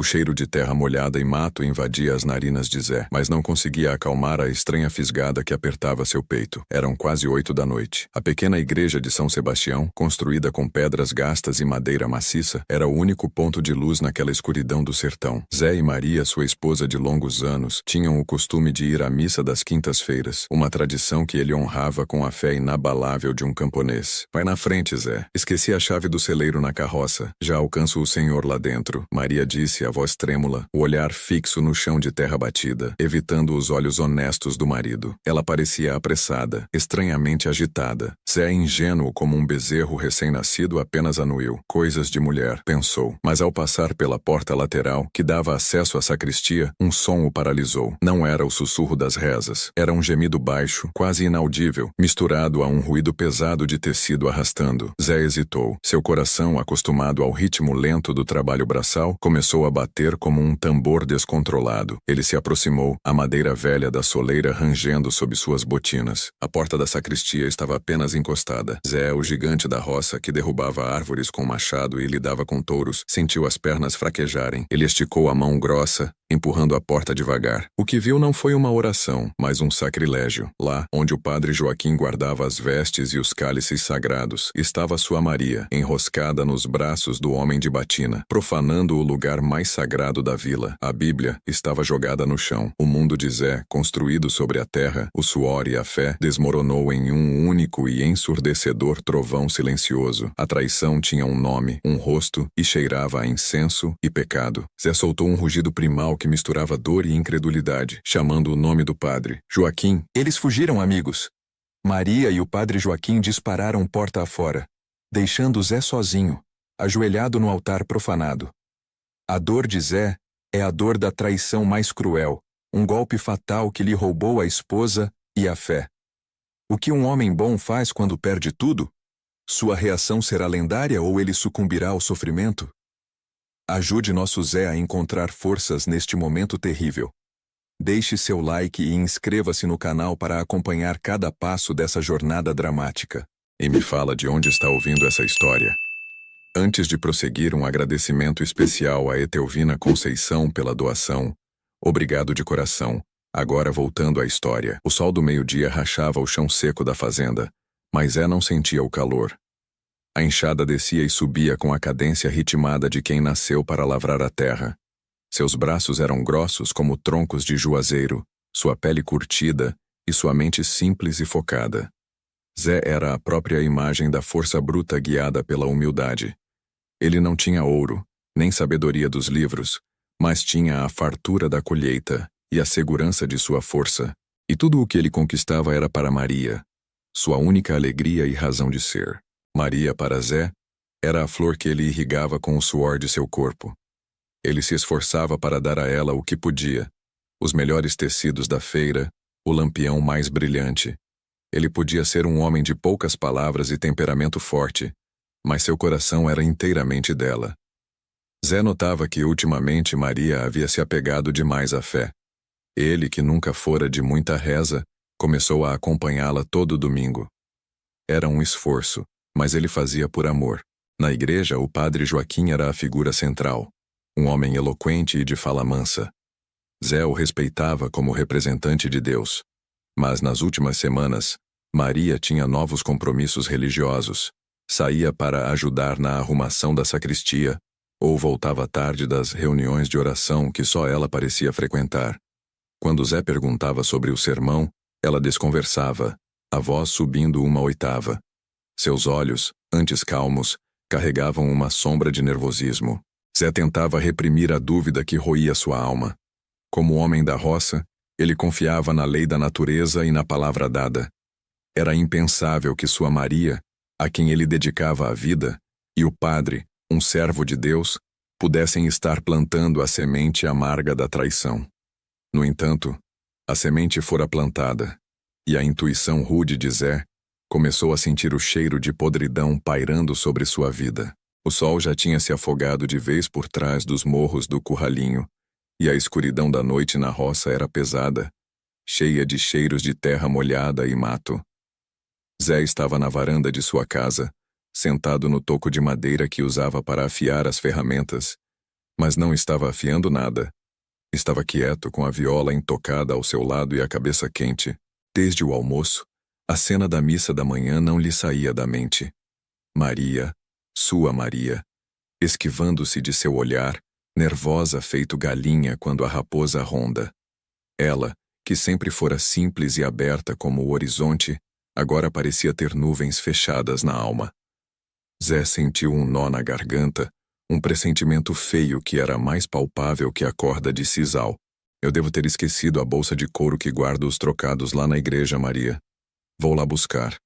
O cheiro de terra molhada e mato invadia as narinas de Zé, mas não conseguia acalmar a estranha fisgada que apertava seu peito. Eram quase 8 da noite. A pequena igreja de São Sebastião, construída com pedras gastas e madeira maciça, era o único ponto de luz naquela escuridão do sertão. Zé e Maria, sua esposa de longos anos, tinham o costume de ir à missa das quintas-feiras, uma tradição que ele honrava com a fé inabalável de um camponês. Vai na frente, Zé. Esqueci a chave do celeiro na carroça. Já alcanço o senhor lá dentro, Maria disse, a voz trêmula, o olhar fixo no chão de terra batida, evitando os olhos honestos do marido. Ela parecia apressada, estranhamente agitada. Zé, ingênuo como um bezerro recém-nascido, apenas anuiu. Coisas de mulher, pensou. Mas ao passar pela porta lateral, que dava acesso à sacristia, um som o paralisou. Não era o sussurro das rezas. Era um gemido baixo, quase inaudível, misturado a um ruído pesado de tecido arrastando. Zé hesitou. Seu coração, acostumado ao ritmo lento do trabalho braçal, começou a bater como um tambor descontrolado. Ele se aproximou, a madeira velha da soleira rangendo sob suas botinas. A porta da sacristia estava apenas encostada. Zé, o gigante da roça que derrubava árvores com machado e lidava com touros, sentiu as pernas fraquejarem. Ele esticou a mão grossa, empurrando a porta devagar. O que viu não foi uma oração, mas um sacrilégio. Lá, onde o padre Joaquim guardava as vestes e os cálices sagrados, estava sua Maria, enroscada nos braços do homem de batina, profanando o lugar mais sagrado da vila. A Bíblia estava jogada no chão. O mundo de Zé, construído sobre a terra, o suor e a fé, desmoronou em um único e ensurdecedor trovão silencioso. A traição tinha um nome, um rosto, e cheirava a incenso e pecado. Zé soltou um rugido primal que misturava dor e incredulidade, chamando o nome do padre. Joaquim. Eles fugiram, amigos. Maria e o padre Joaquim dispararam porta afora, deixando Zé sozinho, ajoelhado no altar profanado. A dor de Zé é a dor da traição mais cruel, um golpe fatal que lhe roubou a esposa e a fé. O que um homem bom faz quando perde tudo? Sua reação será lendária ou ele sucumbirá ao sofrimento? Ajude nosso Zé a encontrar forças neste momento terrível. Deixe seu like e inscreva-se no canal para acompanhar cada passo dessa jornada dramática. E me fala de onde está ouvindo essa história. Antes de prosseguir, um agradecimento especial a Etelvina Conceição pela doação. Obrigado de coração. Agora voltando à história. O sol do meio-dia rachava o chão seco da fazenda, mas Zé não sentia o calor. A enxada descia e subia com a cadência ritmada de quem nasceu para lavrar a terra. Seus braços eram grossos como troncos de juazeiro, sua pele curtida e sua mente simples e focada. Zé era a própria imagem da força bruta guiada pela humildade. Ele não tinha ouro, nem sabedoria dos livros, mas tinha a fartura da colheita e a segurança de sua força. E tudo o que ele conquistava era para Maria, sua única alegria e razão de ser. Maria, para Zé, era a flor que ele irrigava com o suor de seu corpo. Ele se esforçava para dar a ela o que podia, os melhores tecidos da feira, o lampião mais brilhante. Ele podia ser um homem de poucas palavras e temperamento forte, mas seu coração era inteiramente dela. Zé notava que ultimamente Maria havia se apegado demais à fé. Ele, que nunca fora de muita reza, começou a acompanhá-la todo domingo. Era um esforço, mas ele fazia por amor. Na igreja, o padre Joaquim era a figura central, um homem eloquente e de fala mansa. Zé o respeitava como representante de Deus. Mas nas últimas semanas, Maria tinha novos compromissos religiosos. Saía para ajudar na arrumação da sacristia, ou voltava tarde das reuniões de oração que só ela parecia frequentar. Quando Zé perguntava sobre o sermão, ela desconversava, a voz subindo uma oitava. Seus olhos, antes calmos, carregavam uma sombra de nervosismo. Zé tentava reprimir a dúvida que roía sua alma. Como homem da roça, ele confiava na lei da natureza e na palavra dada. Era impensável que sua Maria, a quem ele dedicava a vida, e o padre, um servo de Deus, pudessem estar plantando a semente amarga da traição. No entanto, a semente fora plantada, e a intuição rude de Zé começou a sentir o cheiro de podridão pairando sobre sua vida. O sol já tinha se afogado de vez por trás dos morros do curralinho, e a escuridão da noite na roça era pesada, cheia de cheiros de terra molhada e mato. Zé estava na varanda de sua casa, sentado no toco de madeira que usava para afiar as ferramentas, Mas não estava afiando nada. Estava quieto, com a viola intocada ao seu lado e a cabeça quente. Desde o almoço, a cena da missa da manhã não lhe saía da mente. Maria, sua Maria, esquivando-se de seu olhar, nervosa feito galinha quando a raposa ronda. Ela, que sempre fora simples e aberta como o horizonte, agora parecia ter nuvens fechadas na alma. Zé sentiu um nó na garganta, um pressentimento feio que era mais palpável que a corda de sisal. Eu devo ter esquecido a bolsa de couro que guardo os trocados lá na igreja, Maria. Vou lá buscar.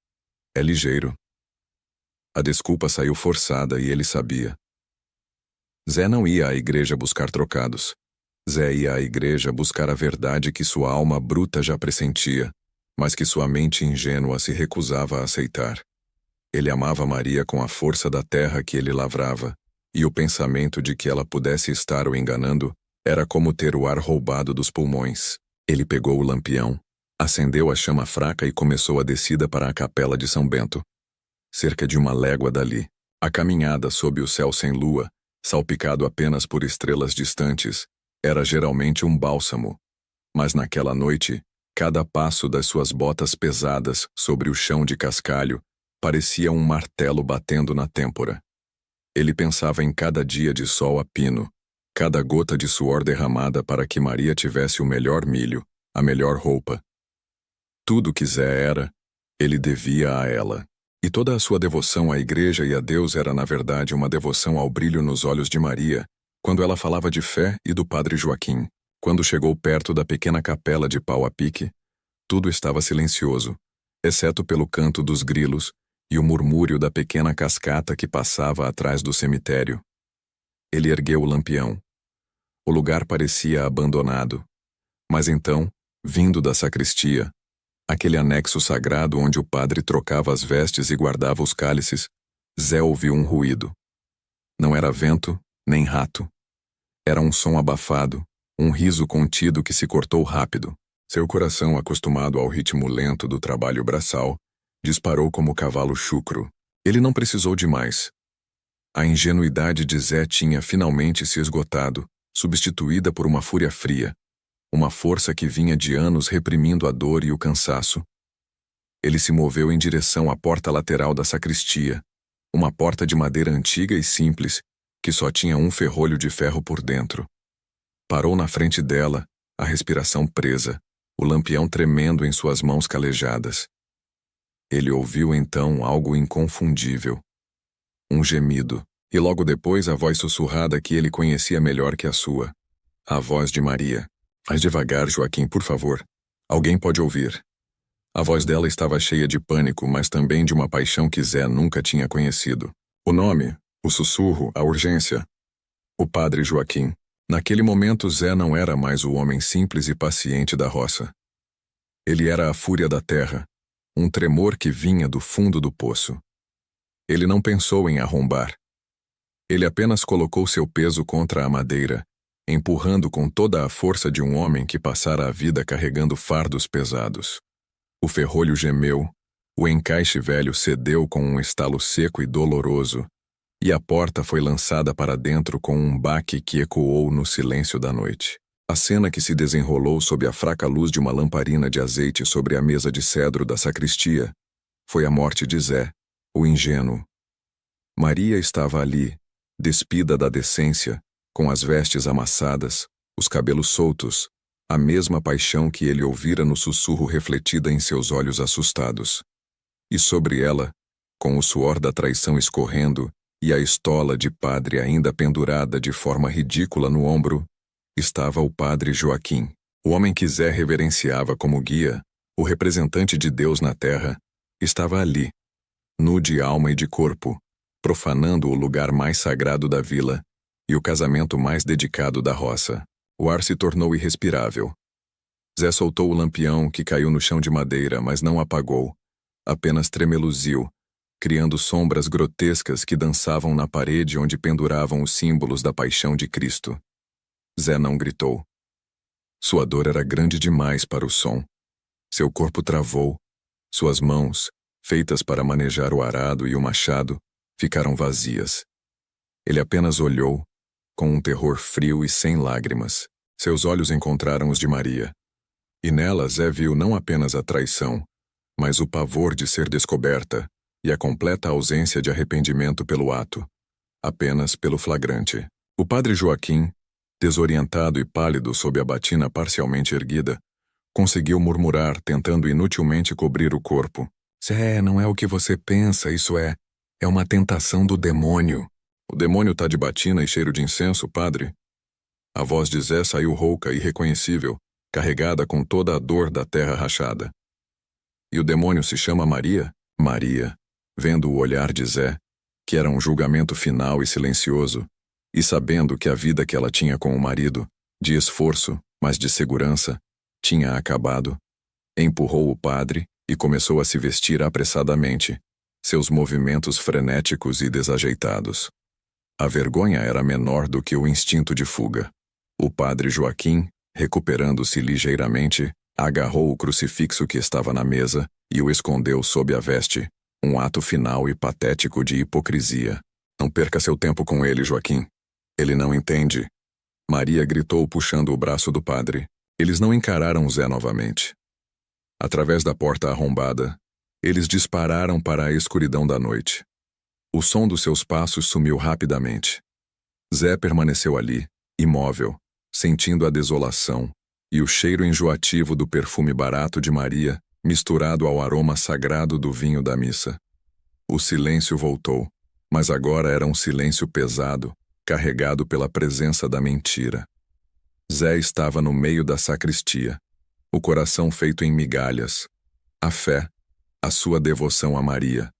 É ligeiro. A desculpa saiu forçada e ele sabia. Zé não ia à igreja buscar trocados. Zé ia à igreja buscar a verdade que sua alma bruta já pressentia, mas que sua mente ingênua se recusava a aceitar. Ele amava Maria com a força da terra que ele lavrava, e o pensamento de que ela pudesse estar o enganando era como ter o ar roubado dos pulmões. Ele pegou o lampião, acendeu a chama fraca e começou a descida para a capela de São Bento. Cerca de 1 légua dali, a caminhada sob o céu sem lua, salpicado apenas por estrelas distantes, era geralmente um bálsamo. Mas naquela noite, cada passo das suas botas pesadas sobre o chão de cascalho parecia um martelo batendo na têmpora. Ele pensava em cada dia de sol a pino, cada gota de suor derramada para que Maria tivesse o melhor milho, a melhor roupa. Tudo que Zé era, ele devia a ela. E toda a sua devoção à igreja e a Deus era na verdade uma devoção ao brilho nos olhos de Maria, quando ela falava de fé e do padre Joaquim. Quando chegou perto da pequena capela de pau a pique, tudo estava silencioso, exceto pelo canto dos grilos e o murmúrio da pequena cascata que passava atrás do cemitério. Ele ergueu o lampião. O lugar parecia abandonado. Mas então, vindo da sacristia, aquele anexo sagrado onde o padre trocava as vestes e guardava os cálices, Zé ouviu um ruído. Não era vento, nem rato. Era um som abafado, um riso contido que se cortou rápido. Seu coração, acostumado ao ritmo lento do trabalho braçal, disparou como cavalo chucro. Ele não precisou de mais. A ingenuidade de Zé tinha finalmente se esgotado, substituída por uma fúria fria. Uma força que vinha de anos reprimindo a dor e o cansaço. Ele se moveu em direção à porta lateral da sacristia, uma porta de madeira antiga e simples, que só tinha um ferrolho de ferro por dentro. Parou na frente dela, a respiração presa, o lampião tremendo em suas mãos calejadas. Ele ouviu então algo inconfundível. Um gemido, e logo depois a voz sussurrada que ele conhecia melhor que a sua. A voz de Maria. Mais devagar, Joaquim, por favor. Alguém pode ouvir. A voz dela estava cheia de pânico, mas também de uma paixão que Zé nunca tinha conhecido. O nome, o sussurro, a urgência. O padre Joaquim. Naquele momento, Zé não era mais o homem simples e paciente da roça. Ele era a fúria da terra, um tremor que vinha do fundo do poço. Ele não pensou em arrombar. Ele apenas colocou seu peso contra a madeira, empurrando com toda a força de um homem que passara a vida carregando fardos pesados. O ferrolho gemeu, o encaixe velho cedeu com um estalo seco e doloroso, e a porta foi lançada para dentro com um baque que ecoou no silêncio da noite. A cena que se desenrolou sob a fraca luz de uma lamparina de azeite sobre a mesa de cedro da sacristia foi a morte de Zé, o ingênuo. Maria estava ali, despida da decência, com as vestes amassadas, os cabelos soltos, a mesma paixão que ele ouvira no sussurro refletida em seus olhos assustados. E sobre ela, com o suor da traição escorrendo e a estola de padre ainda pendurada de forma ridícula no ombro, estava o padre Joaquim, o homem que Zé reverenciava como guia, o representante de Deus na terra, estava ali, nu de alma e de corpo, profanando o lugar mais sagrado da vila e o casamento mais dedicado da roça. O ar se tornou irrespirável. Zé soltou o lampião que caiu no chão de madeira, mas não apagou, apenas tremeluziu, criando sombras grotescas que dançavam na parede onde penduravam os símbolos da paixão de Cristo. Zé não gritou. Sua dor era grande demais para o som. Seu corpo travou. Suas mãos, feitas para manejar o arado e o machado, ficaram vazias. Ele apenas olhou, com um terror frio e sem lágrimas. Seus olhos encontraram os de Maria. E nela Zé viu não apenas a traição, mas o pavor de ser descoberta e a completa ausência de arrependimento pelo ato, apenas pelo flagrante. O padre Joaquim, desorientado e pálido sob a batina parcialmente erguida, conseguiu murmurar, tentando inutilmente cobrir o corpo. Zé, não é o que você pensa, isso é uma tentação do demônio. O demônio tá de batina e cheiro de incenso, padre? A voz de Zé saiu rouca e irreconhecível, carregada com toda a dor da terra rachada. E o demônio se chama Maria? Maria, vendo o olhar de Zé, que era um julgamento final e silencioso, e sabendo que a vida que ela tinha com o marido, de esforço, mas de segurança, tinha acabado, empurrou o padre e começou a se vestir apressadamente, seus movimentos frenéticos e desajeitados. A vergonha era menor do que o instinto de fuga. O padre Joaquim, recuperando-se ligeiramente, agarrou o crucifixo que estava na mesa e o escondeu sob a veste, um ato final e patético de hipocrisia. Não perca seu tempo com ele, Joaquim. Ele não entende. Maria gritou puxando o braço do padre. Eles não encararam Zé novamente. Através da porta arrombada, eles dispararam para a escuridão da noite. O som dos seus passos sumiu rapidamente. Zé permaneceu ali, imóvel, sentindo a desolação e o cheiro enjoativo do perfume barato de Maria, misturado ao aroma sagrado do vinho da missa. O silêncio voltou, mas agora era um silêncio pesado, carregado pela presença da mentira. Zé estava no meio da sacristia, o coração feito em migalhas, a fé, a sua devoção a Maria,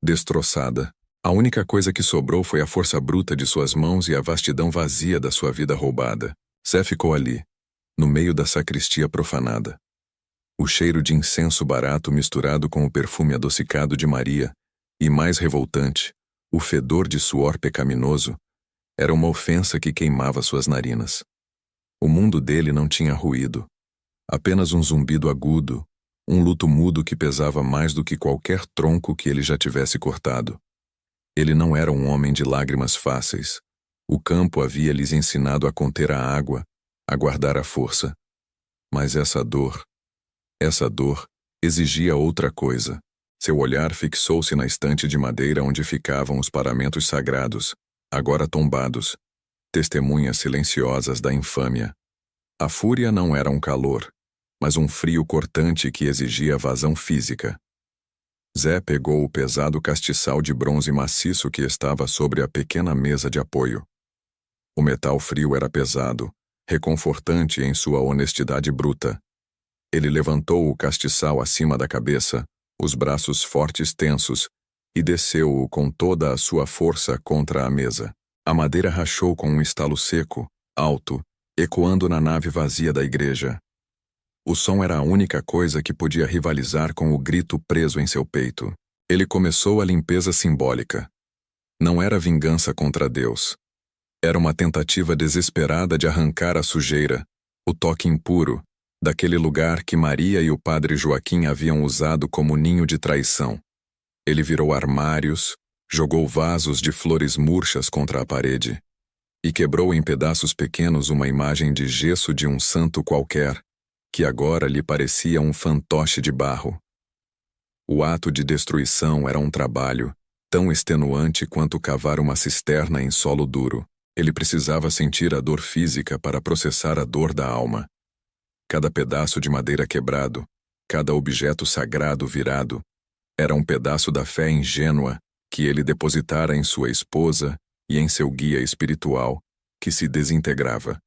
destroçada. A única coisa que sobrou foi a força bruta de suas mãos e a vastidão vazia da sua vida roubada. Zé ficou ali, no meio da sacristia profanada. O cheiro de incenso barato misturado com o perfume adocicado de Maria, e mais revoltante, o fedor de suor pecaminoso, era uma ofensa que queimava suas narinas. O mundo dele não tinha ruído, apenas um zumbido agudo, um luto mudo que pesava mais do que qualquer tronco que ele já tivesse cortado. Ele não era um homem de lágrimas fáceis. O campo havia lhes ensinado a conter a água, a guardar a força. Mas essa dor exigia outra coisa. Seu olhar fixou-se na estante de madeira onde ficavam os paramentos sagrados, agora tombados, testemunhas silenciosas da infâmia. A fúria não era um calor, mas um frio cortante que exigia vazão física. Zé pegou o pesado castiçal de bronze maciço que estava sobre a pequena mesa de apoio. O metal frio era pesado, reconfortante em sua honestidade bruta. Ele levantou o castiçal acima da cabeça, os braços fortes tensos, e desceu-o com toda a sua força contra a mesa. A madeira rachou com um estalo seco, alto, ecoando na nave vazia da igreja. O som era a única coisa que podia rivalizar com o grito preso em seu peito. Ele começou a limpeza simbólica. Não era vingança contra Deus. Era uma tentativa desesperada de arrancar a sujeira, o toque impuro, daquele lugar que Maria e o padre Joaquim haviam usado como ninho de traição. Ele virou armários, jogou vasos de flores murchas contra a parede e quebrou em pedaços pequenos uma imagem de gesso de um santo qualquer, que agora lhe parecia um fantoche de barro. O ato de destruição era um trabalho, tão extenuante quanto cavar uma cisterna em solo duro. Ele precisava sentir a dor física para processar a dor da alma. Cada pedaço de madeira quebrado, cada objeto sagrado virado, era um pedaço da fé ingênua que ele depositara em sua esposa e em seu guia espiritual, que se desintegrava.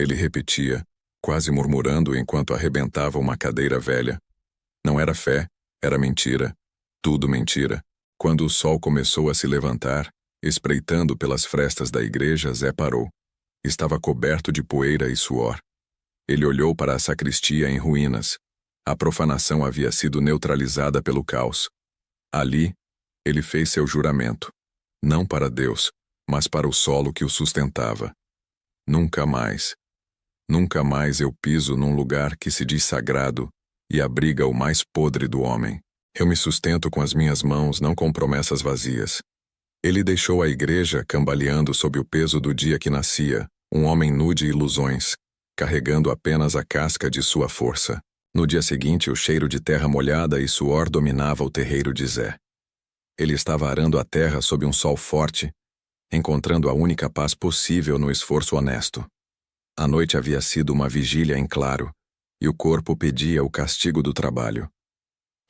Ele repetia, quase murmurando enquanto arrebentava uma cadeira velha. Não era fé, era mentira, tudo mentira. Quando o sol começou a se levantar, espreitando pelas frestas da igreja, Zé parou. Estava coberto de poeira e suor. Ele olhou para a sacristia em ruínas. A profanação havia sido neutralizada pelo caos. Ali, ele fez seu juramento. Não para Deus, mas para o solo que o sustentava. Nunca mais eu piso num lugar que se diz sagrado e abriga o mais podre do homem. Eu me sustento com as minhas mãos, não com promessas vazias. Ele deixou a igreja cambaleando sob o peso do dia que nascia, um homem nu de ilusões, carregando apenas a casca de sua força. No dia seguinte, o cheiro de terra molhada e suor dominava o terreiro de Zé. Ele estava arando a terra sob um sol forte, encontrando a única paz possível no esforço honesto. A noite havia sido uma vigília em claro, e o corpo pedia o castigo do trabalho.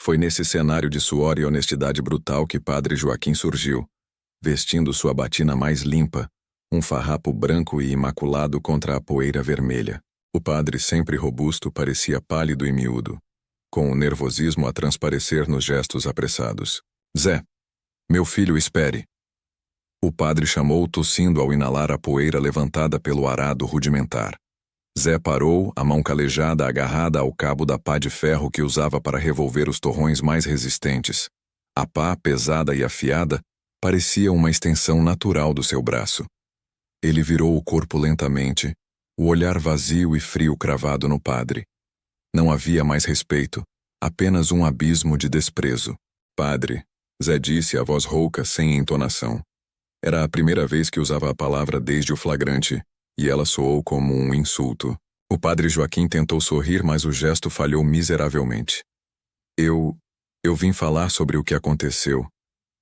Foi nesse cenário de suor e honestidade brutal que Padre Joaquim surgiu, vestindo sua batina mais limpa, um farrapo branco e imaculado contra a poeira vermelha. O padre, sempre robusto, parecia pálido e miúdo, com o nervosismo a transparecer nos gestos apressados. Zé, meu filho, espere. O padre chamou tossindo ao inalar a poeira levantada pelo arado rudimentar. Zé parou, a mão calejada agarrada ao cabo da pá de ferro que usava para revolver os torrões mais resistentes. A pá, pesada e afiada, parecia uma extensão natural do seu braço. Ele virou o corpo lentamente, o olhar vazio e frio cravado no padre. Não havia mais respeito, apenas um abismo de desprezo. Padre, Zé disse a voz rouca, sem entonação. Era a primeira vez que usava a palavra desde o flagrante, e ela soou como um insulto. O padre Joaquim tentou sorrir, mas o gesto falhou miseravelmente. Eu vim falar sobre o que aconteceu,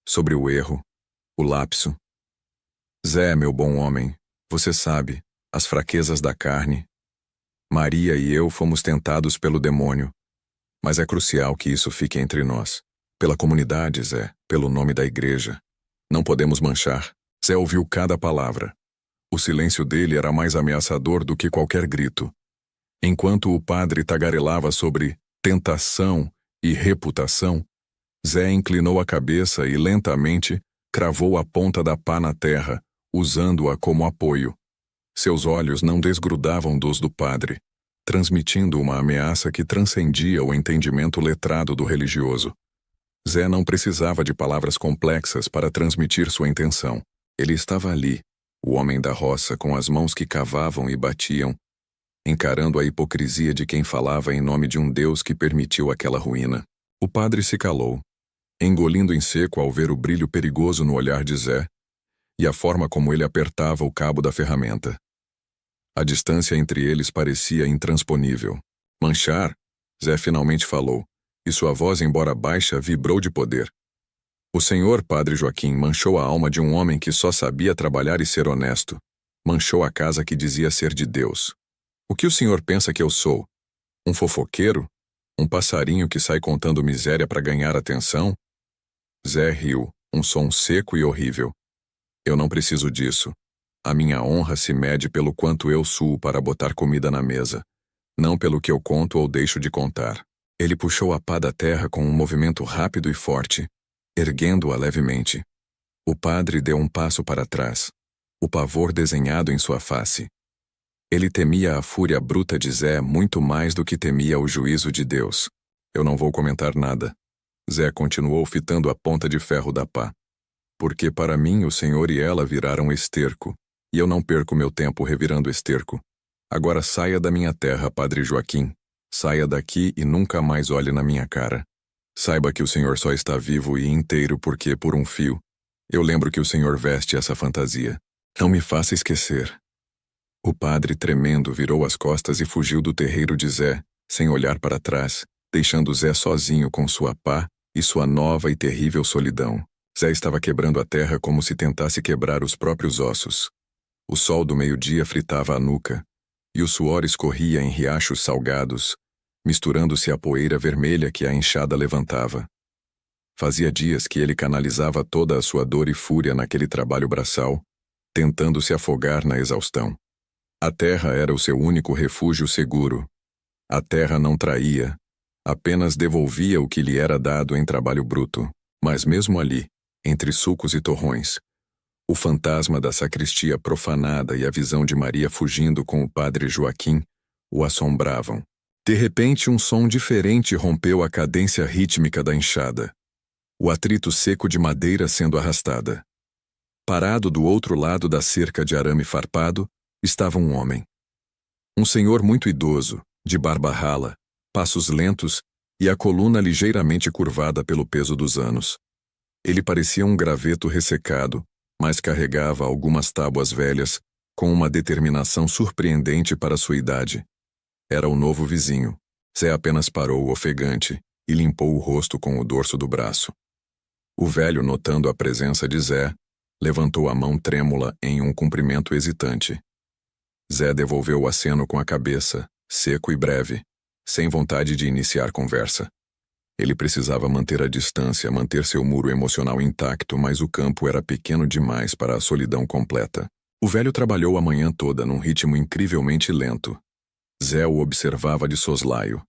sobre o erro, o lapso. Zé, meu bom homem, você sabe, as fraquezas da carne. Maria e eu fomos tentados pelo demônio, mas é crucial que isso fique entre nós. Pela comunidade, Zé, pelo nome da igreja. Não podemos manchar. Zé ouviu cada palavra. O silêncio dele era mais ameaçador do que qualquer grito. Enquanto o padre tagarelava sobre tentação e reputação, Zé inclinou a cabeça e lentamente cravou a ponta da pá na terra, usando-a como apoio. Seus olhos não desgrudavam dos do padre, transmitindo uma ameaça que transcendia o entendimento letrado do religioso. Zé não precisava de palavras complexas para transmitir sua intenção. Ele estava ali, o homem da roça, com as mãos que cavavam e batiam, encarando a hipocrisia de quem falava em nome de um Deus que permitiu aquela ruína. O padre se calou, engolindo em seco ao ver o brilho perigoso no olhar de Zé e a forma como ele apertava o cabo da ferramenta. A distância entre eles parecia intransponível. Manchar? Zé finalmente falou, e sua voz, embora baixa, vibrou de poder. O senhor, Padre Joaquim, manchou a alma de um homem que só sabia trabalhar e ser honesto. Manchou a casa que dizia ser de Deus. O que o senhor pensa que eu sou? Um fofoqueiro? Um passarinho que sai contando miséria para ganhar atenção? Zé riu, um som seco e horrível. Eu não preciso disso. A minha honra se mede pelo quanto eu suo para botar comida na mesa, não pelo que eu conto ou deixo de contar. Ele puxou a pá da terra com um movimento rápido e forte, erguendo-a levemente. O padre deu um passo para trás, o pavor desenhado em sua face. Ele temia a fúria bruta de Zé muito mais do que temia o juízo de Deus. Eu não vou comentar nada. Zé continuou fitando a ponta de ferro da pá. Porque para mim o senhor e ela viraram esterco, e eu não perco meu tempo revirando esterco. Agora saia da minha terra, Padre Joaquim. Saia daqui e nunca mais olhe na minha cara. Saiba que o senhor só está vivo e inteiro porque, por um fio, eu lembro que o senhor veste essa fantasia. Não me faça esquecer. O padre, tremendo, virou as costas e fugiu do terreiro de Zé, sem olhar para trás, deixando Zé sozinho com sua pá e sua nova e terrível solidão. Zé estava quebrando a terra como se tentasse quebrar os próprios ossos. O sol do meio-dia fritava a nuca, e o suor escorria em riachos salgados, misturando-se à poeira vermelha que a enxada levantava. Fazia dias que ele canalizava toda a sua dor e fúria naquele trabalho braçal, tentando se afogar na exaustão. A terra era o seu único refúgio seguro. A terra não traía, apenas devolvia o que lhe era dado em trabalho bruto. Mas mesmo ali, entre sulcos e torrões, o fantasma da sacristia profanada e a visão de Maria fugindo com o padre Joaquim o assombravam. De repente, um som diferente rompeu a cadência rítmica da enxada. O atrito seco de madeira sendo arrastada. Parado do outro lado da cerca de arame farpado, estava um homem. Um senhor muito idoso, de barba rala, passos lentos e a coluna ligeiramente curvada pelo peso dos anos. Ele parecia um graveto ressecado, mas carregava algumas tábuas velhas, com uma determinação surpreendente para sua idade. Era o novo vizinho. Zé apenas parou ofegante e limpou o rosto com o dorso do braço. O velho, notando a presença de Zé, levantou a mão trêmula em um cumprimento hesitante. Zé devolveu o aceno com a cabeça, seco e breve, sem vontade de iniciar conversa. Ele precisava manter a distância, manter seu muro emocional intacto, mas o campo era pequeno demais para a solidão completa. O velho trabalhou a manhã toda num ritmo incrivelmente lento. Zé o observava de soslaio.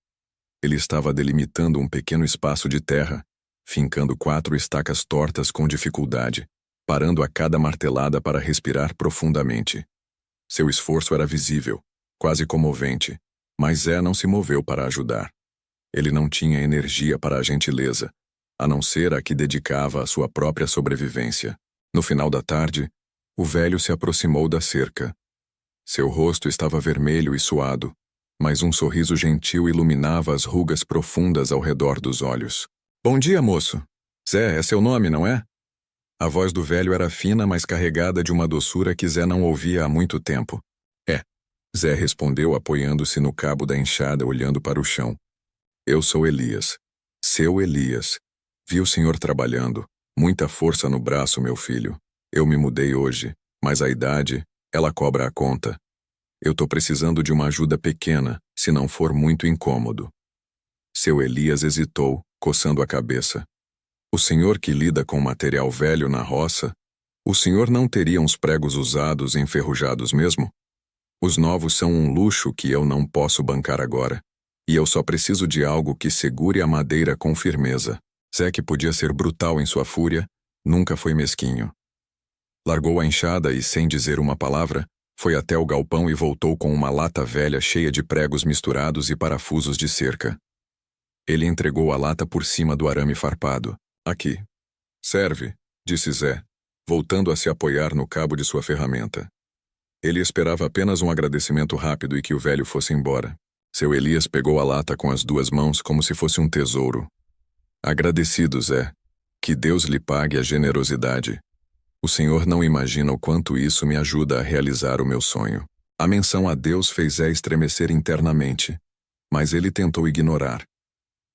Ele estava delimitando um pequeno espaço de terra, fincando 4 estacas tortas com dificuldade, parando a cada martelada para respirar profundamente. Seu esforço era visível, quase comovente, mas Zé não se moveu para ajudar. Ele não tinha energia para a gentileza, a não ser a que dedicava à sua própria sobrevivência. No final da tarde, o velho se aproximou da cerca. Seu rosto estava vermelho e suado, mas um sorriso gentil iluminava as rugas profundas ao redor dos olhos. "Bom dia, moço. Zé, é seu nome, não é?" A voz do velho era fina, mas carregada de uma doçura que Zé não ouvia há muito tempo. "É." Zé respondeu, apoiando-se no cabo da enxada, olhando para o chão. "Eu sou Elias. Seu Elias. Vi o senhor trabalhando. Muita força no braço, meu filho. Eu me mudei hoje, mas a idade, ela cobra a conta. Eu tô precisando de uma ajuda pequena, se não for muito incômodo." Seu Elias hesitou, coçando a cabeça. "O senhor que lida com material velho na roça, o senhor não teria uns pregos usados enferrujados mesmo? Os novos são um luxo que eu não posso bancar agora, e eu só preciso de algo que segure a madeira com firmeza." Zé, que podia ser brutal em sua fúria, nunca foi mesquinho. Largou a enxada e, sem dizer uma palavra, foi até o galpão e voltou com uma lata velha cheia de pregos misturados e parafusos de cerca. Ele entregou a lata por cima do arame farpado. "Aqui. Serve", disse Zé, voltando a se apoiar no cabo de sua ferramenta. Ele esperava apenas um agradecimento rápido e que o velho fosse embora. Seu Elias pegou a lata com as 2 mãos como se fosse um tesouro. "Agradecido, Zé. Que Deus lhe pague a generosidade. O senhor não imagina o quanto isso me ajuda a realizar o meu sonho." A menção a Deus fez Zé estremecer internamente, mas ele tentou ignorar.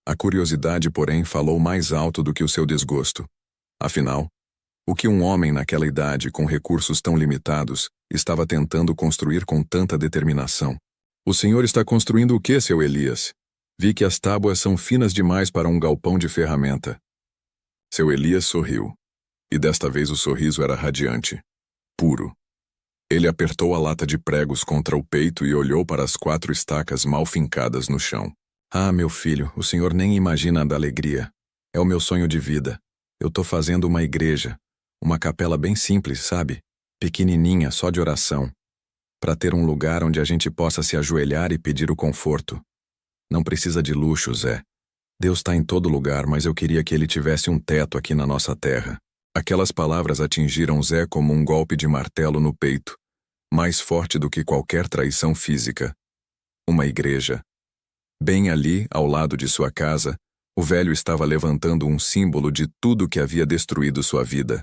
A curiosidade, porém, falou mais alto do que o seu desgosto. Afinal, o que um homem naquela idade, com recursos tão limitados, estava tentando construir com tanta determinação? "O senhor está construindo o quê, seu Elias? Vi que as tábuas são finas demais para um galpão de ferramenta." Seu Elias sorriu. E desta vez o sorriso era radiante, puro. Ele apertou a lata de pregos contra o peito e olhou para as 4 estacas mal fincadas no chão. "Ah, meu filho, o senhor nem imagina a da alegria. É o meu sonho de vida. Eu tô fazendo uma igreja, uma capela bem simples, sabe? Pequenininha, só de oração. Para ter um lugar onde a gente possa se ajoelhar e pedir o conforto. Não precisa de luxo, Zé. Deus está em todo lugar, mas eu queria que ele tivesse um teto aqui na nossa terra." Aquelas palavras atingiram Zé como um golpe de martelo no peito, mais forte do que qualquer traição física. Uma igreja. Bem ali, ao lado de sua casa, o velho estava levantando um símbolo de tudo que havia destruído sua vida.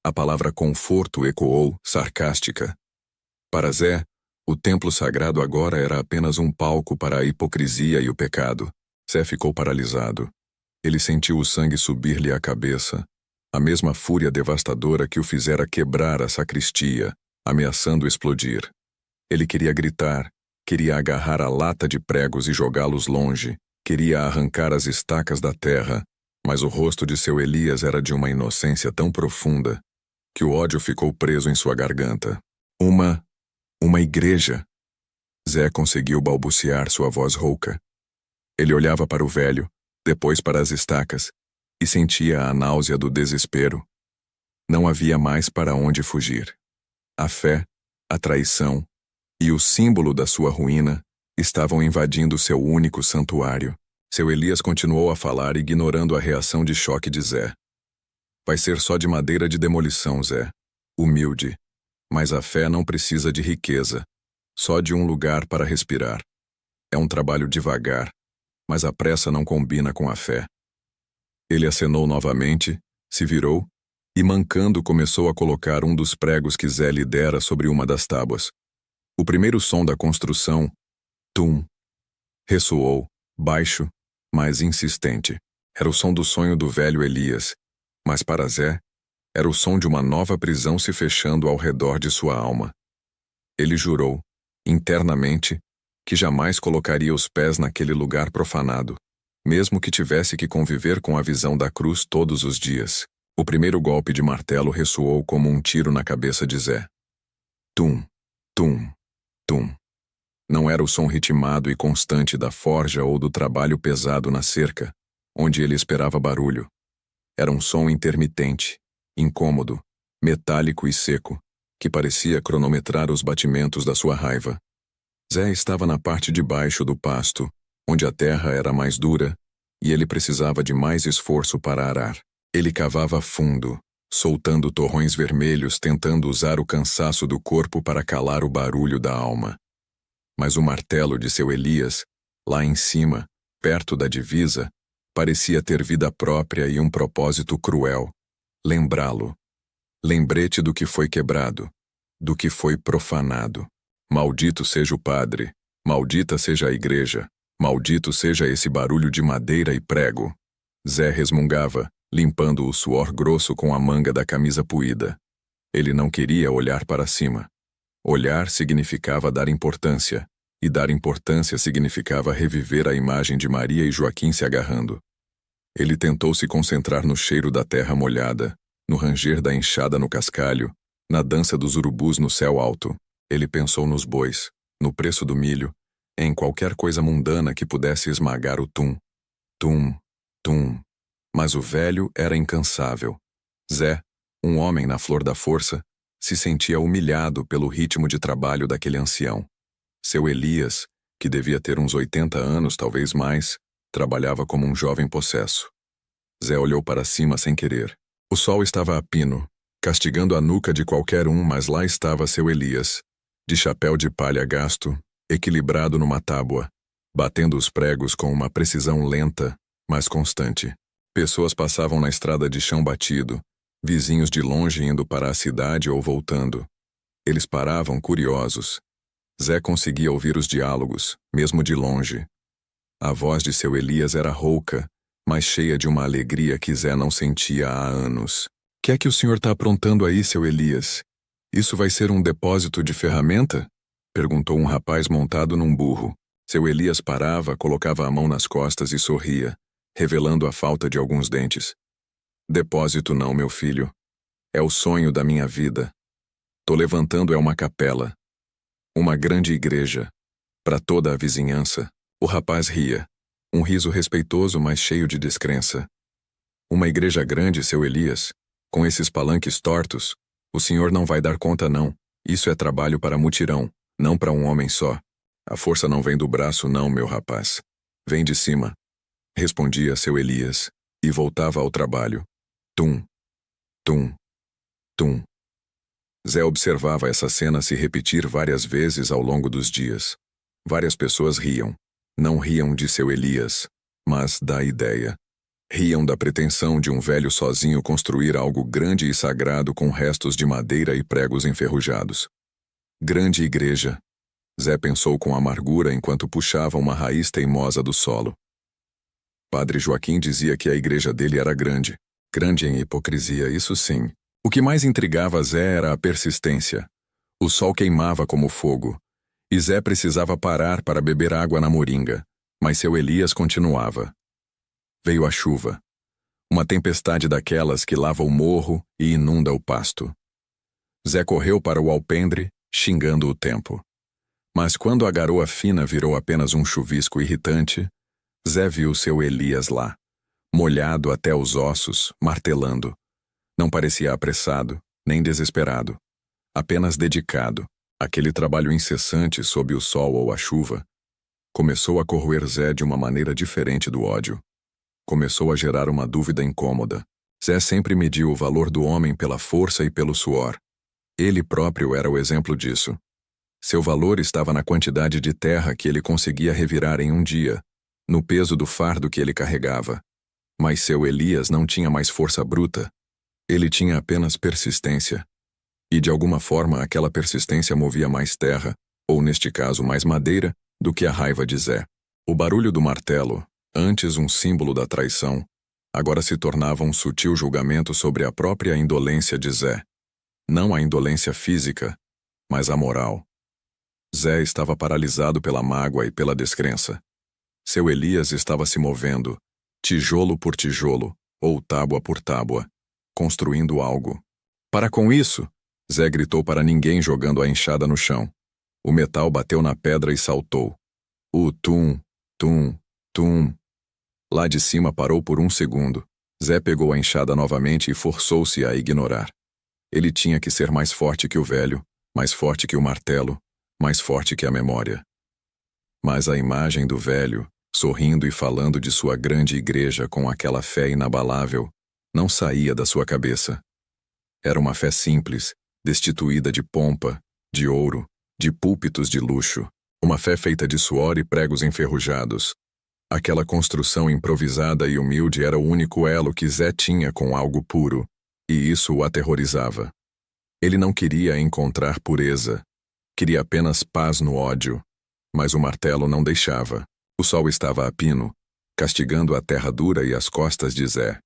A palavra conforto ecoou, sarcástica. Para Zé, o templo sagrado agora era apenas um palco para a hipocrisia e o pecado. Zé ficou paralisado. Ele sentiu o sangue subir-lhe à cabeça. A mesma fúria devastadora que o fizera quebrar a sacristia, ameaçando explodir. Ele queria gritar, queria agarrar a lata de pregos e jogá-los longe, queria arrancar as estacas da terra, mas o rosto de seu Elias era de uma inocência tão profunda que o ódio ficou preso em sua garganta. Uma igreja. Zé conseguiu balbuciar sua voz rouca. Ele olhava para o velho, depois para as estacas, e sentia a náusea do desespero. Não havia mais para onde fugir. A fé, a traição e o símbolo da sua ruína estavam invadindo seu único santuário. Seu Elias continuou a falar, ignorando a reação de choque de Zé. "Vai ser só de madeira de demolição, Zé. Humilde. Mas a fé não precisa de riqueza, só de um lugar para respirar. É um trabalho devagar, mas a pressa não combina com a fé." Ele acenou novamente, Se virou e, mancando, começou a colocar um dos pregos que Zé lhe dera sobre uma das tábuas. O primeiro som da construção, tum, ressoou, baixo, mas insistente. Era o som do sonho do velho Elias, mas para Zé, era o som de uma nova prisão se fechando ao redor de sua alma. Ele jurou, internamente, que jamais colocaria os pés naquele lugar profanado, mesmo que tivesse que conviver com a visão da cruz todos os dias. O primeiro golpe de martelo ressoou como um tiro na cabeça de Zé. Tum, tum, tum. Não era o som ritmado e constante da forja ou do trabalho pesado na cerca, onde ele esperava barulho. Era um som intermitente, incômodo, metálico e seco, que parecia cronometrar os batimentos da sua raiva. Zé estava na parte de baixo do pasto, onde a terra era mais dura, e ele precisava de mais esforço para arar. Ele cavava fundo, soltando torrões vermelhos, tentando usar o cansaço do corpo para calar o barulho da alma. Mas o martelo de seu Elias, lá em cima, perto da divisa, parecia ter vida própria e um propósito cruel. Lembrá-lo. Lembrete do que foi quebrado, do que foi profanado. Maldito seja o padre, maldita seja a igreja, maldito seja esse barulho de madeira e prego. Zé resmungava, limpando o suor grosso com a manga da camisa puída. Ele não queria olhar para cima. Olhar significava dar importância, e dar importância significava reviver a imagem de Maria e Joaquim se agarrando. Ele tentou se concentrar no cheiro da terra molhada, no ranger da enxada no cascalho, na dança dos urubus no céu alto. Ele pensou nos bois, no preço do milho, em qualquer coisa mundana que pudesse esmagar o tum. Tum, tum. Mas o velho era incansável. Zé, um homem na flor da força, se sentia humilhado pelo ritmo de trabalho daquele ancião. Seu Elias, que devia ter uns 80 anos, talvez mais, trabalhava como um jovem possesso. Zé olhou para cima sem querer. O sol estava a pino, castigando a nuca de qualquer um, mas lá estava seu Elias, de chapéu de palha gasto, equilibrado numa tábua, batendo os pregos com uma precisão lenta, mas constante. Pessoas passavam na estrada de chão batido, vizinhos de longe indo para a cidade ou voltando. Eles paravam curiosos. Zé conseguia ouvir os diálogos, mesmo de longe. A voz de seu Elias era rouca, mas cheia de uma alegria que Zé não sentia há anos. Que é que o senhor está aprontando aí, seu Elias? Isso vai ser um depósito de ferramenta? Perguntou um rapaz montado num burro. Seu Elias parava, colocava a mão nas costas e sorria, revelando a falta de alguns dentes. Depósito não, meu filho. É o sonho da minha vida. Tô levantando uma capela. Uma grande igreja. Para toda a vizinhança. O rapaz ria. Um riso respeitoso, mas cheio de descrença. Uma igreja grande, seu Elias? Com esses palanques tortos? O senhor não vai dar conta, não. Isso é trabalho para mutirão, não para um homem só. A força não vem do braço, não, meu rapaz. Vem de cima. Respondia seu Elias, e voltava ao trabalho. Tum, tum, tum. Zé observava essa cena se repetir várias vezes ao longo dos dias. Várias pessoas riam. Não riam de seu Elias, mas da ideia. Riam da pretensão de um velho sozinho construir algo grande e sagrado com restos de madeira e pregos enferrujados. Grande igreja. Zé pensou com amargura enquanto puxava uma raiz teimosa do solo. Padre Joaquim dizia que a igreja dele era grande. Grande em hipocrisia, isso sim. O que mais intrigava Zé era a persistência. O sol queimava como fogo. E Zé precisava parar para beber água na moringa. Mas seu Elias continuava. Veio a chuva. Uma tempestade daquelas que lava o morro e inunda o pasto. Zé correu para o alpendre, xingando o tempo. Mas quando a garoa fina virou apenas um chuvisco irritante, Zé viu seu Elias lá, molhado até os ossos, martelando. Não parecia apressado, nem desesperado. Apenas dedicado. Aquele trabalho incessante sob o sol ou a chuva começou a corroer Zé de uma maneira diferente do ódio. Começou a gerar uma dúvida incômoda. Zé sempre mediu o valor do homem pela força e pelo suor. Ele próprio era o exemplo disso. Seu valor estava na quantidade de terra que ele conseguia revirar em um dia, no peso do fardo que ele carregava. Mas seu Elias não tinha mais força bruta, Ele tinha apenas persistência. E de alguma forma aquela persistência movia mais terra, ou neste caso mais madeira, do que a raiva de Zé. O barulho do martelo, antes um símbolo da traição, agora se tornava um sutil julgamento sobre a própria indolência de Zé. Não a indolência física, mas a moral. Zé estava paralisado pela mágoa e pela descrença. Seu Elias estava se movendo, tijolo por tijolo, ou tábua por tábua, construindo algo. Para com isso! Zé gritou para ninguém jogando a enxada no chão. O metal bateu na pedra e saltou. O tum, tum, tum. Lá de cima parou por um segundo. Zé pegou a enxada novamente e forçou-se a ignorar. Ele tinha que ser mais forte que o velho, mais forte que o martelo, mais forte que a memória. Mas a imagem do velho, sorrindo e falando de sua grande igreja com aquela fé inabalável, não saía da sua cabeça. Era uma fé simples, destituída de pompa, de ouro, de púlpitos de luxo, uma fé feita de suor e pregos enferrujados. Aquela construção improvisada e humilde era o único elo que Zé tinha com algo puro, e isso o aterrorizava. Ele não queria encontrar pureza, queria apenas paz no ódio, mas o martelo não deixava. O sol estava a pino, castigando a terra dura e as costas de Zé.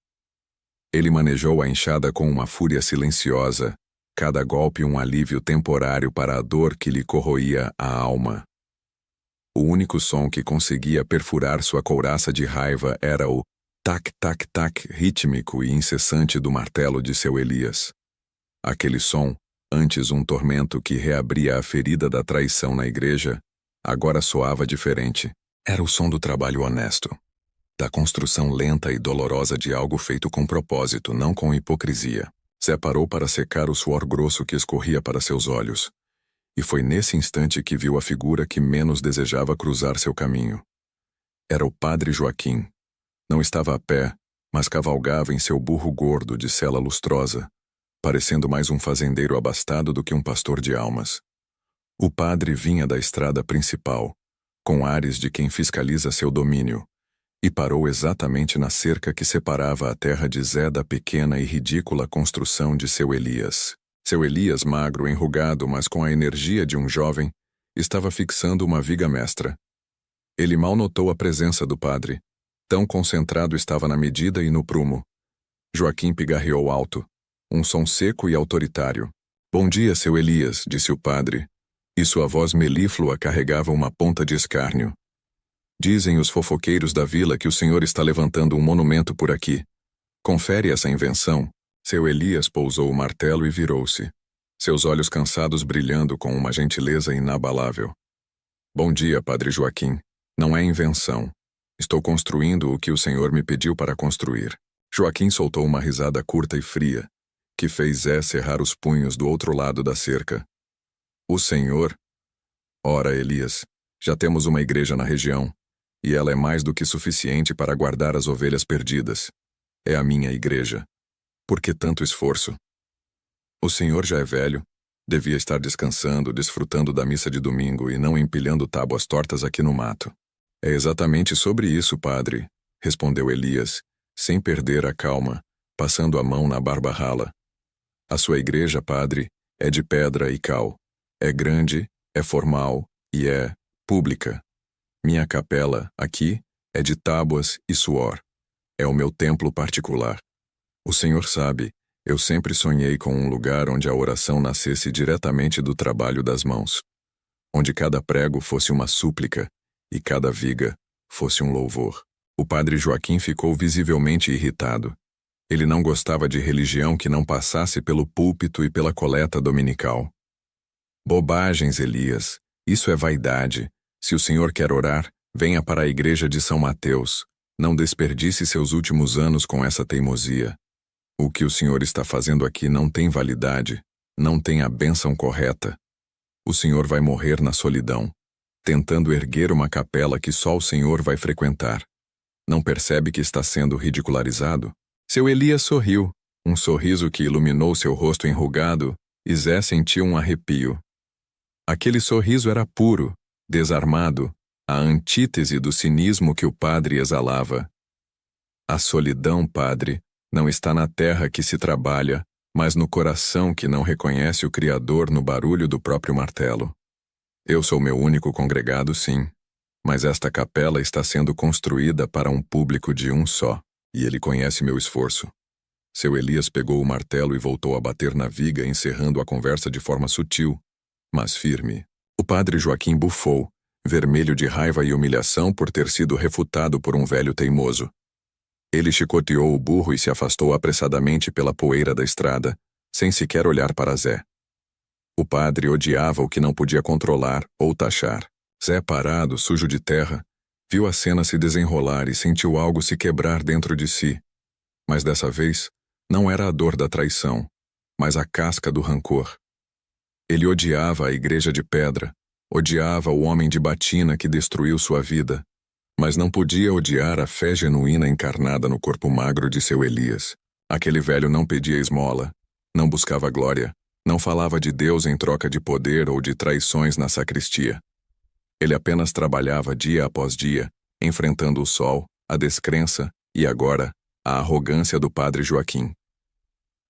Ele manejou a enxada com uma fúria silenciosa, cada golpe um alívio temporário para a dor que lhe corroía a alma. O único som que conseguia perfurar sua couraça de raiva era o tac-tac-tac rítmico e incessante do martelo de seu Elias. Aquele som, antes um tormento que reabria a ferida da traição na igreja, agora soava diferente. Era o som do trabalho honesto, da construção lenta e dolorosa de algo feito com propósito, não com hipocrisia. Zé parou para secar o suor grosso que escorria para seus olhos. E foi nesse instante que viu a figura que menos desejava cruzar seu caminho. Era o padre Joaquim. Não estava a pé, mas cavalgava em seu burro gordo de sela lustrosa, parecendo mais um fazendeiro abastado do que um pastor de almas. O padre vinha da estrada principal, com ares de quem fiscaliza seu domínio, e parou exatamente na cerca que separava a terra de Zé da pequena e ridícula construção de seu Elias. Seu Elias, magro, enrugado, mas com a energia de um jovem, estava fixando uma viga mestra. Ele mal notou a presença do padre. Tão concentrado estava na medida e no prumo. Joaquim pigarreou alto, um som seco e autoritário. "Bom dia, seu Elias", disse o padre, e sua voz melíflua carregava uma ponta de escárnio. "Dizem os fofoqueiros da vila que o senhor está levantando um monumento por aqui. Confere essa invenção." Seu Elias pousou o martelo e virou-se, seus olhos cansados brilhando com uma gentileza inabalável. "Bom dia, padre Joaquim. Não é invenção. Estou construindo o que o senhor me pediu para construir." Joaquim soltou uma risada curta e fria, que fez Zé cerrar os punhos do outro lado da cerca. "O senhor? Ora, Elias, já temos uma igreja na região, e ela é mais do que suficiente para guardar as ovelhas perdidas. É a minha igreja. Por que tanto esforço? O senhor já é velho, devia estar descansando, desfrutando da missa de domingo e não empilhando tábuas tortas aqui no mato." "É exatamente sobre isso, padre", respondeu Elias, sem perder a calma, passando a mão na barba rala. "A sua igreja, padre, é de pedra e cal. É grande, é formal e é pública. Minha capela, aqui, é de tábuas e suor. É o meu templo particular. O senhor sabe, eu sempre sonhei com um lugar onde a oração nascesse diretamente do trabalho das mãos. Onde cada prego fosse uma súplica e cada viga fosse um louvor." O padre Joaquim ficou visivelmente irritado. Ele não gostava de religião que não passasse pelo púlpito e pela coleta dominical. "Bobagens, Elias. Isso é vaidade. Se o senhor quer orar, venha para a igreja de São Mateus. Não desperdice seus últimos anos com essa teimosia. O que o senhor está fazendo aqui não tem validade, não tem a bênção correta. O senhor vai morrer na solidão, tentando erguer uma capela que só o senhor vai frequentar. Não percebe que está sendo ridicularizado?" Seu Elias sorriu, um sorriso que iluminou seu rosto enrugado, e Zé sentiu um arrepio. Aquele sorriso era puro, desarmado, a antítese do cinismo que o padre exalava. "A solidão, padre, Não está na terra que se trabalha, mas no coração que não reconhece o Criador no barulho do próprio martelo. Eu sou meu único congregado, sim, mas esta capela está sendo construída para um público de um só, e ele conhece meu esforço. Seu Elias pegou o martelo e voltou a bater na viga, encerrando a conversa de forma sutil, mas firme. O padre Joaquim bufou, vermelho de raiva e humilhação por ter sido refutado por um velho teimoso. Ele chicoteou o burro e se afastou apressadamente pela poeira da estrada, sem sequer olhar para Zé. O padre odiava o que não podia controlar ou taxar. Zé, parado, sujo de terra, viu a cena se desenrolar e sentiu algo se quebrar dentro de si. Mas dessa vez, não era a dor da traição, mas a casca do rancor. Ele odiava a igreja de pedra, odiava o homem de batina que destruiu sua vida, mas não podia odiar a fé genuína encarnada no corpo magro de seu Elias. Aquele velho não pedia esmola, não buscava glória, não falava de Deus em troca de poder ou de traições na sacristia. Ele apenas trabalhava dia após dia, enfrentando o sol, a descrença e, agora, a arrogância do padre Joaquim.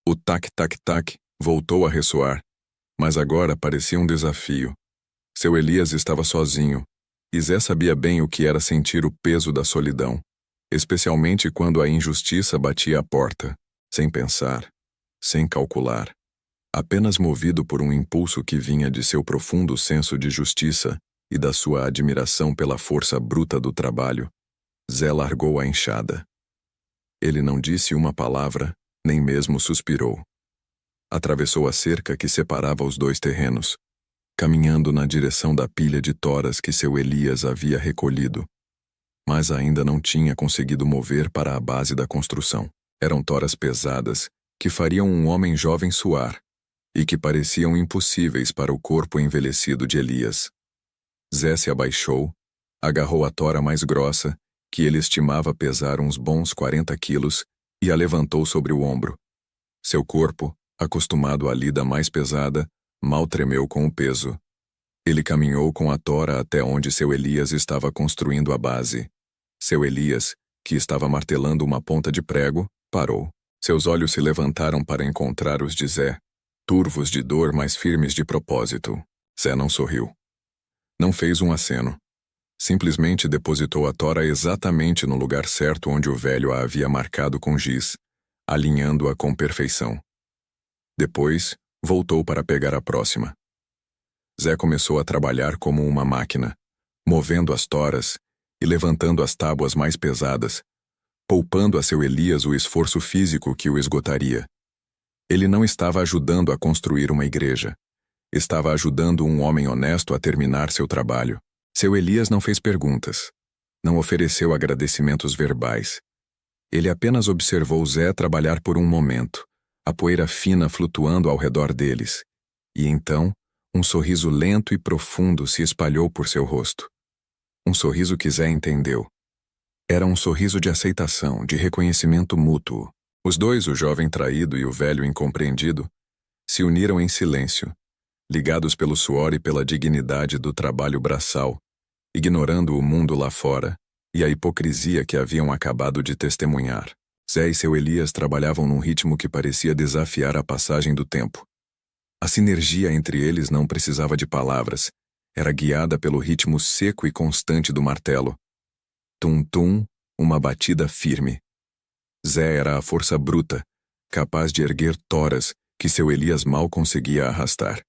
O tac-tac-tac voltou a ressoar, mas agora parecia um desafio. Seu Elias estava sozinho, e Zé sabia bem o que era sentir o peso da solidão, especialmente quando a injustiça batia à porta, sem pensar, sem calcular. Apenas movido por um impulso que vinha de seu profundo senso de justiça e da sua admiração pela força bruta do trabalho, Zé largou a enxada. Ele não disse uma palavra, nem mesmo suspirou. Atravessou a cerca que separava os dois terrenos, caminhando na direção da pilha de toras que seu Elias havia recolhido, mas ainda não tinha conseguido mover para a base da construção. Eram toras pesadas que fariam um homem jovem suar e que pareciam impossíveis para o corpo envelhecido de Elias. Zé se abaixou, agarrou a tora mais grossa, que ele estimava pesar uns bons 40 quilos, e a levantou sobre o ombro. Seu corpo, acostumado à lida mais pesada, mal tremeu com o peso. Ele caminhou com a tora até onde seu Elias estava construindo a base. Seu Elias, que estava martelando uma ponta de prego, parou. Seus olhos se levantaram para encontrar os de Zé, turvos de dor, mas firmes de propósito. Zé não sorriu. Não fez um aceno. Simplesmente depositou a tora exatamente no lugar certo onde o velho a havia marcado com giz, alinhando-a com perfeição. Depois, voltou para pegar a próxima. Zé começou a trabalhar como uma máquina, movendo as toras e levantando as tábuas mais pesadas, poupando a seu Elias o esforço físico que o esgotaria. Ele não estava ajudando a construir uma igreja. Estava ajudando um homem honesto a terminar seu trabalho. Seu Elias não fez perguntas. Não ofereceu agradecimentos verbais. Ele apenas observou Zé trabalhar por um momento, a poeira fina flutuando ao redor deles. E então, um sorriso lento e profundo se espalhou por seu rosto. Um sorriso que Zé entendeu. Era um sorriso de aceitação, de reconhecimento mútuo. Os dois, o jovem traído e o velho incompreendido, se uniram em silêncio, ligados pelo suor e pela dignidade do trabalho braçal, ignorando o mundo lá fora e a hipocrisia que haviam acabado de testemunhar. Zé e seu Elias trabalhavam num ritmo que parecia desafiar a passagem do tempo. A sinergia entre eles não precisava de palavras, era guiada pelo ritmo seco e constante do martelo. Tum-tum, uma batida firme. Zé era a força bruta, capaz de erguer toras que seu Elias mal conseguia arrastar.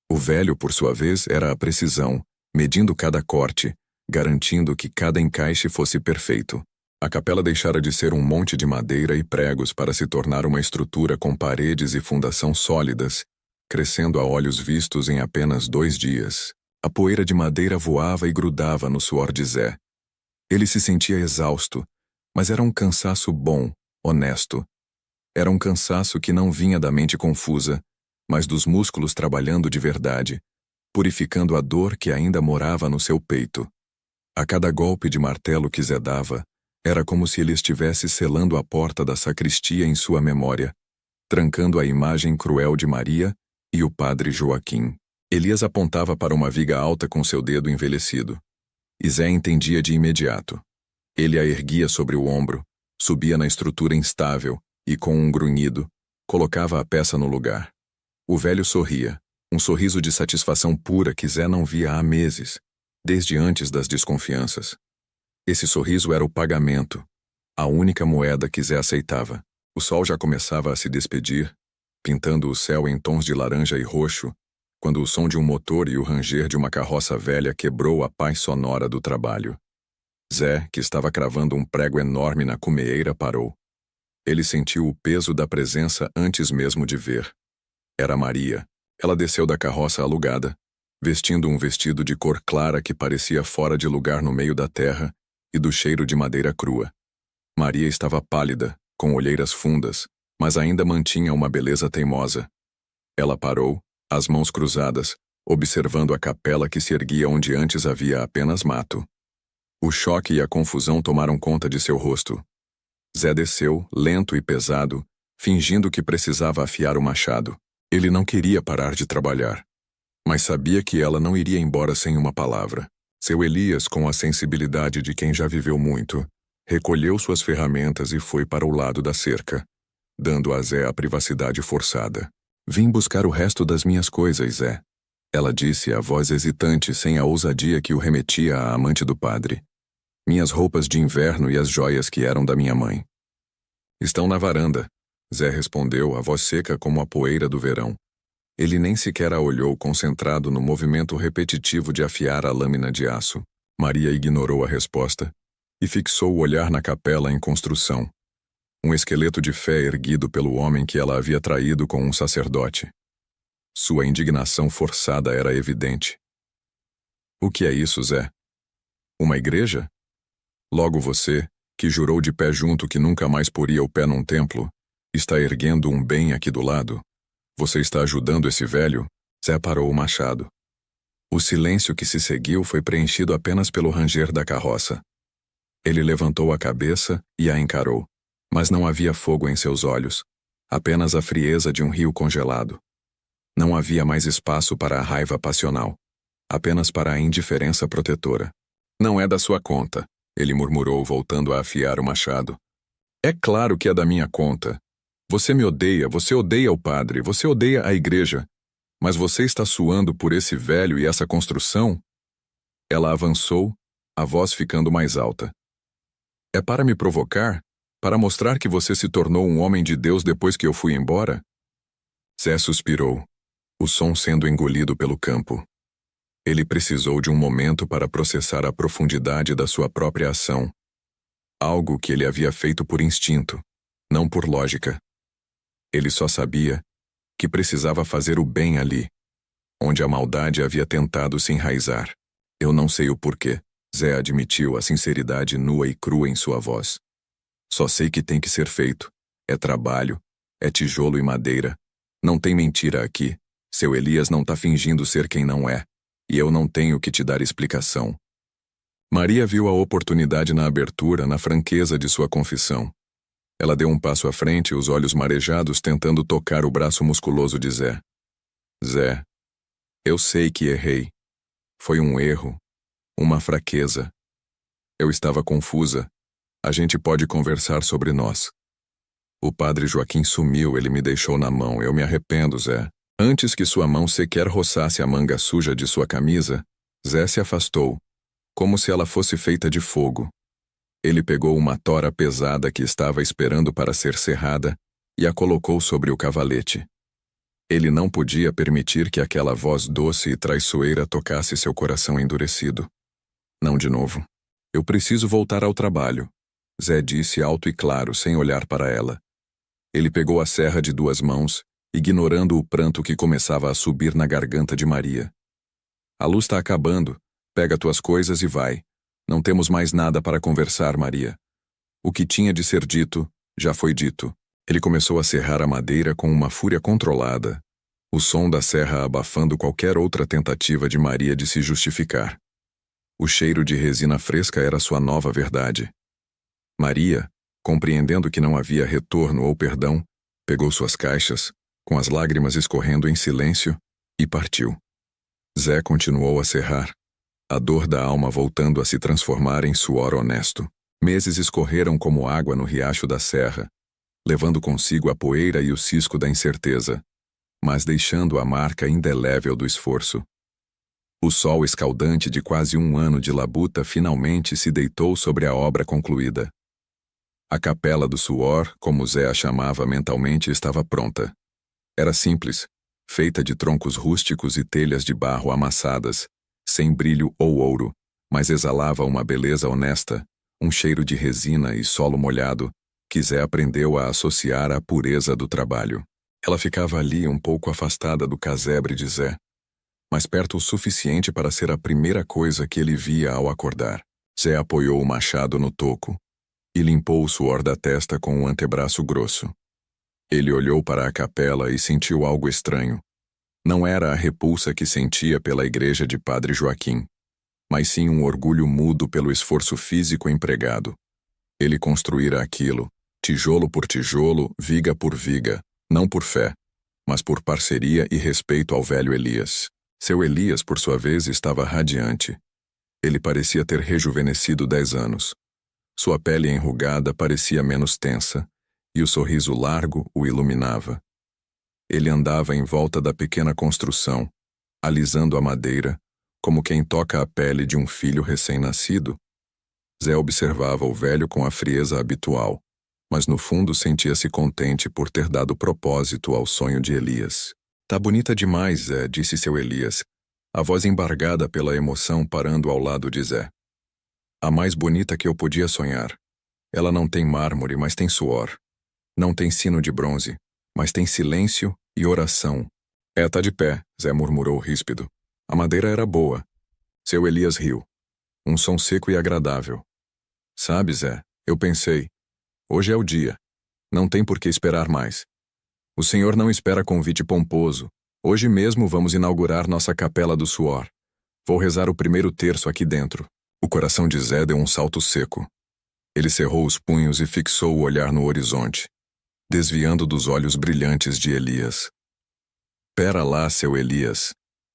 O velho, por sua vez, era a precisão, medindo cada corte, garantindo que cada encaixe fosse perfeito. A capela deixara de ser um monte de madeira e pregos para se tornar uma estrutura com paredes e fundação sólidas, crescendo a olhos vistos em apenas 2 dias. A poeira de madeira voava e grudava no suor de Zé. Ele se sentia exausto, mas era um cansaço bom, honesto. Era um cansaço que não vinha da mente confusa, mas dos músculos trabalhando de verdade, purificando a dor que ainda morava no seu peito. A cada golpe de martelo que Zé dava, era como se ele estivesse selando a porta da sacristia em sua memória, trancando a imagem cruel de Maria e o padre Joaquim. Elias apontava para uma viga alta com seu dedo envelhecido. E Zé entendia de imediato. Ele a erguia sobre o ombro, subia na estrutura instável, e, com um grunhido, colocava a peça no lugar. O velho sorria, um sorriso de satisfação pura que Zé não via há meses, desde antes das desconfianças. Esse sorriso era o pagamento, a única moeda que Zé aceitava. O sol já começava a se despedir, pintando o céu em tons de laranja e roxo, quando o som de um motor e o ranger de uma carroça velha quebrou a paz sonora do trabalho. Zé, que estava cravando um prego enorme na cumeeira, parou. Ele sentiu o peso da presença antes mesmo de ver. Era Maria. Ela desceu da carroça alugada, vestindo um vestido de cor clara que parecia fora de lugar no meio da terra e do cheiro de madeira crua. Maria estava pálida, com olheiras fundas, mas ainda mantinha uma beleza teimosa. Ela parou, as mãos cruzadas, observando a capela que se erguia onde antes havia apenas mato. O choque e a confusão tomaram conta de seu rosto. Zé desceu, lento e pesado, fingindo que precisava afiar o machado. Ele não queria parar de trabalhar, mas sabia que ela não iria embora sem uma palavra. Seu Elias, com a sensibilidade de quem já viveu muito, recolheu suas ferramentas e foi para o lado da cerca, dando a Zé a privacidade forçada. Vim buscar o resto das minhas coisas, Zé. Ela disse, a voz hesitante, sem a ousadia que o remetia à amante do padre. Minhas roupas de inverno e as joias que eram da minha mãe. Estão na varanda, Zé respondeu, a voz seca como a poeira do verão. Ele nem sequer a olhou, concentrado no movimento repetitivo de afiar a lâmina de aço. Maria ignorou a resposta e fixou o olhar na capela em construção. Um esqueleto de fé erguido pelo homem que ela havia traído com um sacerdote. Sua indignação forçada era evidente. O que é isso, Zé? Uma igreja? Logo você, que jurou de pé junto que nunca mais poria o pé num templo, está erguendo um bem aqui do lado? Você está ajudando esse velho? Zé parou o machado. O silêncio que se seguiu foi preenchido apenas pelo ranger da carroça. Ele levantou a cabeça e a encarou, mas não havia fogo em seus olhos, apenas a frieza de um rio congelado. Não havia mais espaço para a raiva passional, apenas para a indiferença protetora. Não é da sua conta, ele murmurou, voltando a afiar o machado. É claro que é da minha conta. Você me odeia, você odeia o padre, você odeia a igreja. Mas você está suando por esse velho e essa construção? Ela avançou, a voz ficando mais alta. É para me provocar? Para mostrar que você se tornou um homem de Deus depois que eu fui embora? Zé suspirou, o som sendo engolido pelo campo. Ele precisou de um momento para processar a profundidade da sua própria ação. Algo que ele havia feito por instinto, não por lógica. Ele só sabia que precisava fazer o bem ali, onde a maldade havia tentado se enraizar. Eu não sei o porquê, Zé admitiu, a sinceridade nua e crua em sua voz. Só sei que tem que ser feito. É trabalho, é tijolo e madeira. Não tem mentira aqui. Seu Elias não tá fingindo ser quem não é. E eu não tenho que te dar explicação. Maria viu a oportunidade na abertura, na franqueza de sua confissão. Ela deu um passo à frente, os olhos marejados, tentando tocar o braço musculoso de Zé. Zé, eu sei que errei. Foi um erro, uma fraqueza. Eu estava confusa. A gente pode conversar sobre nós. O padre Joaquim sumiu, ele me deixou na mão. Eu me arrependo, Zé. Antes que sua mão sequer roçasse a manga suja de sua camisa, Zé se afastou, como se ela fosse feita de fogo. Ele pegou uma tora pesada que estava esperando para ser serrada e a colocou sobre o cavalete. Ele não podia permitir que aquela voz doce e traiçoeira tocasse seu coração endurecido. Não de novo. Eu preciso voltar ao trabalho, Zé disse alto e claro, sem olhar para ela. Ele pegou a serra de duas mãos, ignorando o pranto que começava a subir na garganta de Maria. A luz está acabando. Pega tuas coisas e vai. Não temos mais nada para conversar, Maria. O que tinha de ser dito, já foi dito. Ele começou a serrar a madeira com uma fúria controlada, o som da serra abafando qualquer outra tentativa de Maria de se justificar. O cheiro de resina fresca era sua nova verdade. Maria, compreendendo que não havia retorno ou perdão, pegou suas caixas, com as lágrimas escorrendo em silêncio, e partiu. Zé continuou a serrar, a dor da alma voltando a se transformar em suor honesto. Meses escorreram como água no riacho da serra, levando consigo a poeira e o cisco da incerteza, mas deixando a marca indelével do esforço. O sol escaldante de quase 1 ano de labuta finalmente se deitou sobre a obra concluída. A capela do suor, como Zé a chamava mentalmente, estava pronta. Era simples, feita de troncos rústicos e telhas de barro amassadas, sem brilho ou ouro, mas exalava uma beleza honesta, um cheiro de resina e solo molhado, que Zé aprendeu a associar à pureza do trabalho. Ela ficava ali um pouco afastada do casebre de Zé, mas perto o suficiente para ser a primeira coisa que ele via ao acordar. Zé apoiou o machado no toco e limpou o suor da testa com o antebraço grosso. Ele olhou para a capela e sentiu algo estranho. Não era a repulsa que sentia pela igreja de Padre Joaquim, mas sim um orgulho mudo pelo esforço físico empregado. Ele construíra aquilo, tijolo por tijolo, viga por viga, não por fé, mas por parceria e respeito ao velho Elias. Seu Elias, por sua vez, estava radiante. Ele parecia ter rejuvenescido 10 anos. Sua pele enrugada parecia menos tensa, e o sorriso largo o iluminava. Ele andava em volta da pequena construção, alisando a madeira, como quem toca a pele de um filho recém-nascido. Zé observava o velho com a frieza habitual, mas no fundo sentia-se contente por ter dado propósito ao sonho de Elias. "Tá bonita demais, Zé", disse seu Elias, a voz embargada pela emoção parando ao lado de Zé. "A mais bonita que eu podia sonhar. Ela não tem mármore, mas tem suor. Não tem sino de bronze, mas tem silêncio e oração." "Tá de pé", Zé murmurou ríspido. A madeira era boa. Seu Elias riu. Um som seco e agradável. "Sabe, Zé, eu pensei. Hoje é o dia. Não tem por que esperar mais. O senhor não espera convite pomposo. Hoje mesmo vamos inaugurar nossa capela do suor. Vou rezar o primeiro terço aqui dentro." O coração de Zé deu um salto seco. Ele cerrou os punhos e fixou o olhar no horizonte, desviando dos olhos brilhantes de Elias. "Pera lá, seu Elias.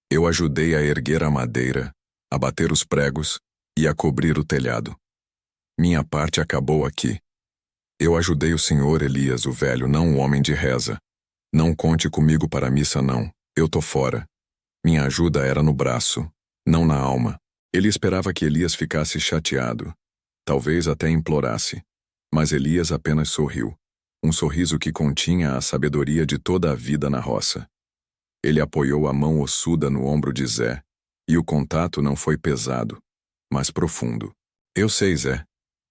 Eu ajudei a erguer a madeira, a bater os pregos e a cobrir o telhado. Minha parte acabou aqui. Eu ajudei o senhor Elias, o velho, não o homem de reza. Não conte comigo para a missa, não. Eu tô fora. Minha ajuda era no braço, não na alma." Ele esperava que Elias ficasse chateado, talvez até implorasse, mas Elias apenas sorriu, um sorriso que continha a sabedoria de toda a vida na roça. Ele apoiou a mão ossuda no ombro de Zé, e o contato não foi pesado, mas profundo. "Eu sei, Zé.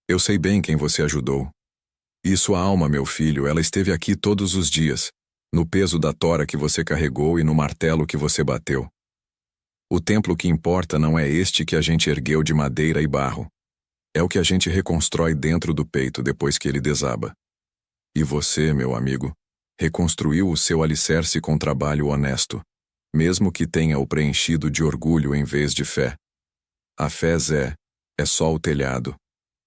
Eu sei bem quem você ajudou. E sua alma, meu filho, ela esteve aqui todos os dias, no peso da tora que você carregou e no martelo que você bateu. O templo que importa não é este que a gente ergueu de madeira e barro. É o que a gente reconstrói dentro do peito depois que ele desaba. E você, meu amigo, reconstruiu o seu alicerce com trabalho honesto, mesmo que tenha o preenchido de orgulho em vez de fé. A fé, Zé, é só o telhado.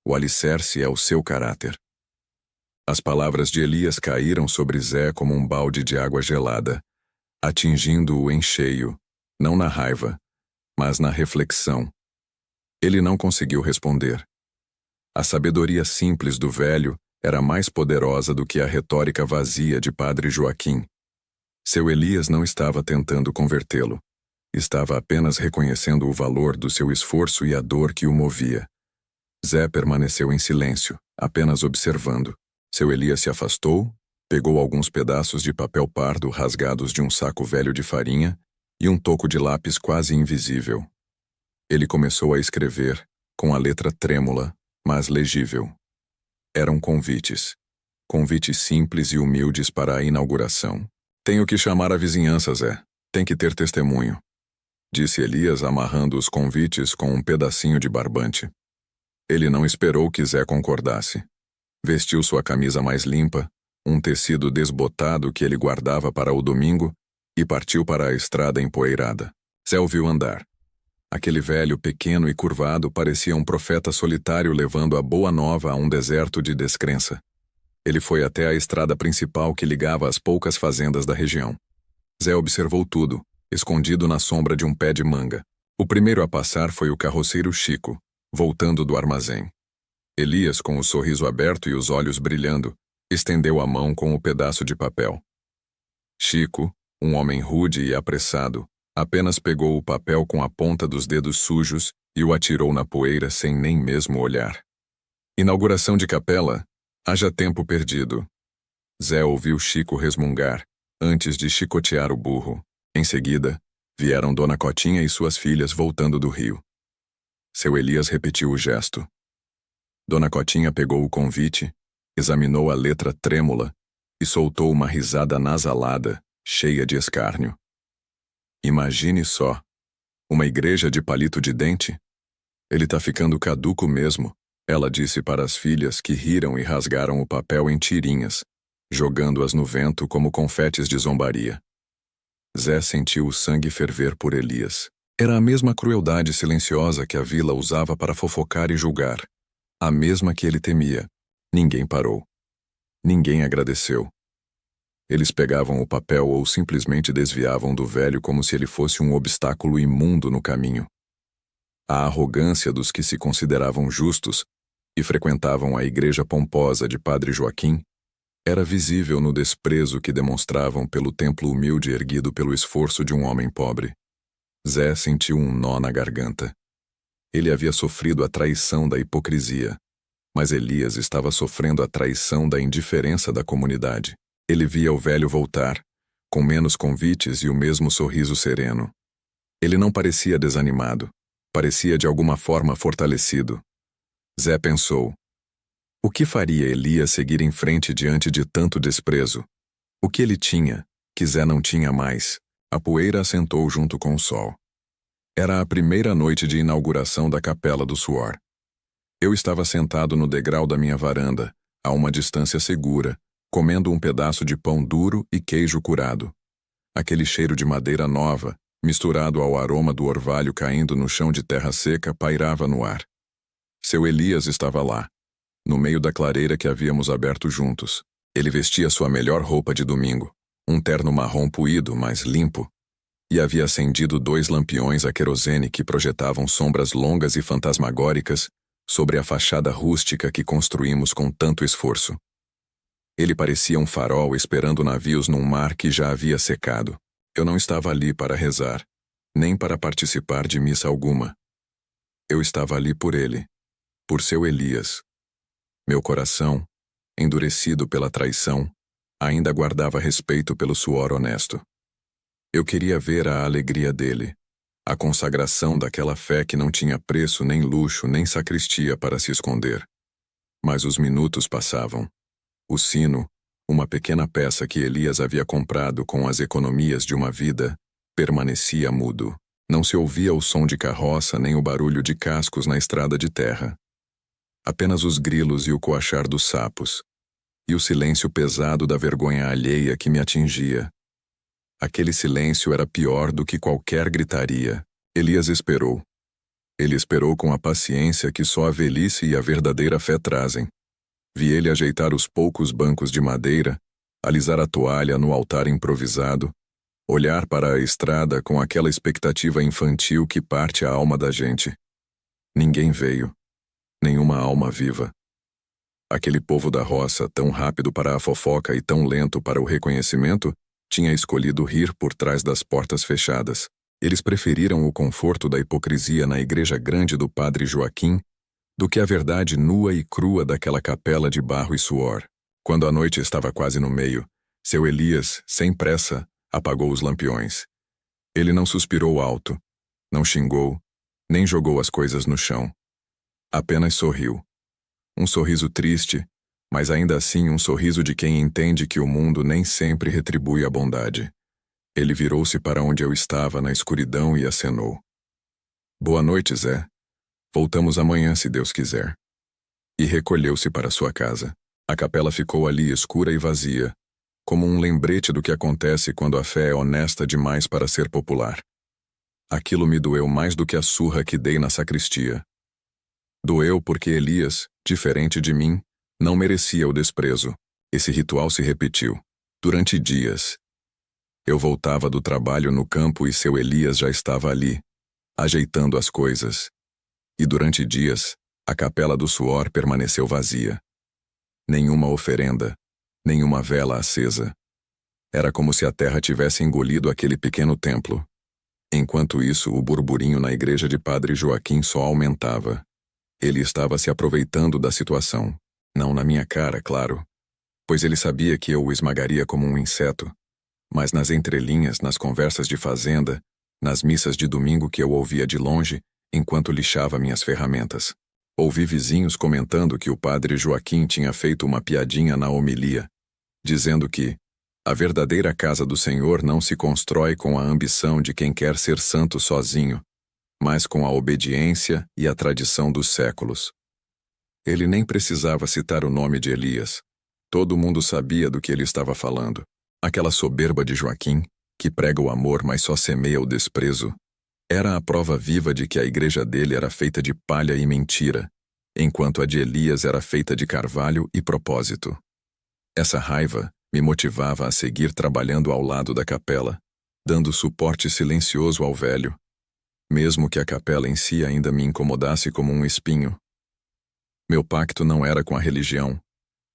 O alicerce é o seu caráter." As palavras de Elias caíram sobre Zé como um balde de água gelada, atingindo-o em cheio, não na raiva, mas na reflexão. Ele não conseguiu responder. A sabedoria simples do velho era mais poderosa do que a retórica vazia de Padre Joaquim. Seu Elias não estava tentando convertê-lo. Estava apenas reconhecendo o valor do seu esforço e a dor que o movia. Zé permaneceu em silêncio, apenas observando. Seu Elias se afastou, pegou alguns pedaços de papel pardo rasgados de um saco velho de farinha e um toco de lápis quase invisível. Ele começou a escrever, com a letra trêmula, mas legível. Eram convites. Convites simples e humildes para a inauguração. "Tenho que chamar a vizinhança, Zé. Tem que ter testemunho", disse Elias, amarrando os convites com um pedacinho de barbante. Ele não esperou que Zé concordasse. Vestiu sua camisa mais limpa, um tecido desbotado que ele guardava para o domingo, e partiu para a estrada empoeirada. Zé ouviu andar. Aquele velho pequeno e curvado parecia um profeta solitário levando a boa nova a um deserto de descrença. Ele foi até a estrada principal que ligava as poucas fazendas da região. Zé observou tudo, escondido na sombra de um pé de manga. O primeiro a passar foi o carroceiro Chico, voltando do armazém. Elias, com o sorriso aberto e os olhos brilhando, Estendeu a mão com o pedaço de papel. Chico, um homem rude e apressado, apenas pegou o papel com a ponta dos dedos sujos e o atirou na poeira sem nem mesmo olhar. Inauguração de capela? Haja tempo perdido. Zé ouviu Chico resmungar, antes de chicotear o burro. Em seguida, vieram Dona Cotinha e suas filhas voltando do rio. Seu Elias repetiu o gesto. Dona Cotinha pegou o convite, examinou a letra trêmula e soltou uma risada nasalada, cheia de escárnio. Imagine só, uma igreja de palito de dente? Ele tá ficando caduco mesmo, ela disse para as filhas que riram e rasgaram o papel em tirinhas, jogando-as no vento como confetes de zombaria. Zé sentiu o sangue ferver por Elias. Era a mesma crueldade silenciosa que a vila usava para fofocar e julgar. A mesma que ele temia. Ninguém parou. Ninguém agradeceu. Eles pegavam o papel ou simplesmente desviavam do velho como se ele fosse um obstáculo imundo no caminho. A arrogância dos que se consideravam justos e frequentavam a igreja pomposa de Padre Joaquim era visível no desprezo que demonstravam pelo templo humilde erguido pelo esforço de um homem pobre. Zé sentiu um nó na garganta. Ele havia sofrido a traição da hipocrisia, mas Elias estava sofrendo a traição da indiferença da comunidade. Ele via o velho voltar, com menos convites e o mesmo sorriso sereno. Ele não parecia desanimado, parecia de alguma forma fortalecido. Zé pensou: o que faria Elias seguir em frente diante de tanto desprezo? O que ele tinha, que Zé não tinha mais? A poeira assentou junto com o sol. Era a primeira noite de inauguração da Capela do Suor. Eu estava sentado no degrau da minha varanda, a uma distância segura, comendo um pedaço de pão duro e queijo curado. Aquele cheiro de madeira nova, misturado ao aroma do orvalho caindo no chão de terra seca, pairava no ar. Seu Elias estava lá, no meio da clareira que havíamos aberto juntos. Ele vestia sua melhor roupa de domingo, um terno marrom puído, mas limpo, e havia acendido 2 lampiões a querosene que projetavam sombras longas e fantasmagóricas sobre a fachada rústica que construímos com tanto esforço. Ele parecia um farol esperando navios num mar que já havia secado. Eu não estava ali para rezar, nem para participar de missa alguma. Eu estava ali por ele, por seu Elias. Meu coração, endurecido pela traição, ainda guardava respeito pelo suor honesto. Eu queria ver a alegria dele, a consagração daquela fé que não tinha preço, nem luxo, nem sacristia para se esconder. Mas os minutos passavam. O sino, uma pequena peça que Elias havia comprado com as economias de uma vida, permanecia mudo. Não se ouvia o som de carroça nem o barulho de cascos na estrada de terra. Apenas os grilos e o coachar dos sapos, e o silêncio pesado da vergonha alheia que me atingia. Aquele silêncio era pior do que qualquer gritaria. Elias esperou. Ele esperou com a paciência que só a velhice e a verdadeira fé trazem. Vi ele ajeitar os poucos bancos de madeira, alisar a toalha no altar improvisado, olhar para a estrada com aquela expectativa infantil que parte a alma da gente. Ninguém veio. Nenhuma alma viva. Aquele povo da roça, tão rápido para a fofoca e tão lento para o reconhecimento, tinha escolhido rir por trás das portas fechadas. Eles preferiram o conforto da hipocrisia na igreja grande do Padre Joaquim do que a verdade nua e crua daquela capela de barro e suor. Quando a noite estava quase no meio, seu Elias, sem pressa, apagou os lampiões. Ele não suspirou alto, não xingou, nem jogou as coisas no chão. Apenas sorriu. Um sorriso triste, mas ainda assim um sorriso de quem entende que o mundo nem sempre retribui a bondade. Ele virou-se para onde eu estava na escuridão e acenou. Boa noite, Zé. Voltamos amanhã, se Deus quiser. E recolheu-se para sua casa. A capela ficou ali escura e vazia, como um lembrete do que acontece quando a fé é honesta demais para ser popular. Aquilo me doeu mais do que a surra que dei na sacristia. Doeu porque Elias, diferente de mim, não merecia o desprezo. Esse ritual se repetiu, durante dias. Eu voltava do trabalho no campo e seu Elias já estava ali, ajeitando as coisas. E durante dias, a capela do suor permaneceu vazia. Nenhuma oferenda, nenhuma vela acesa. Era como se a terra tivesse engolido aquele pequeno templo. Enquanto isso, o burburinho na igreja de Padre Joaquim só aumentava. Ele estava se aproveitando da situação. Não na minha cara, claro, pois ele sabia que eu o esmagaria como um inseto. Mas nas entrelinhas, nas conversas de fazenda, nas missas de domingo que eu ouvia de longe, enquanto lixava minhas ferramentas. Ouvi vizinhos comentando que o Padre Joaquim tinha feito uma piadinha na homilia, dizendo que a verdadeira casa do Senhor não se constrói com a ambição de quem quer ser santo sozinho, mas com a obediência e a tradição dos séculos. Ele nem precisava citar o nome de Elias. Todo mundo sabia do que ele estava falando. Aquela soberba de Joaquim, que prega o amor mas só semeia o desprezo, era a prova viva de que a igreja dele era feita de palha e mentira, enquanto a de Elias era feita de carvalho e propósito. Essa raiva me motivava a seguir trabalhando ao lado da capela, dando suporte silencioso ao velho, mesmo que a capela em si ainda me incomodasse como um espinho. Meu pacto não era com a religião,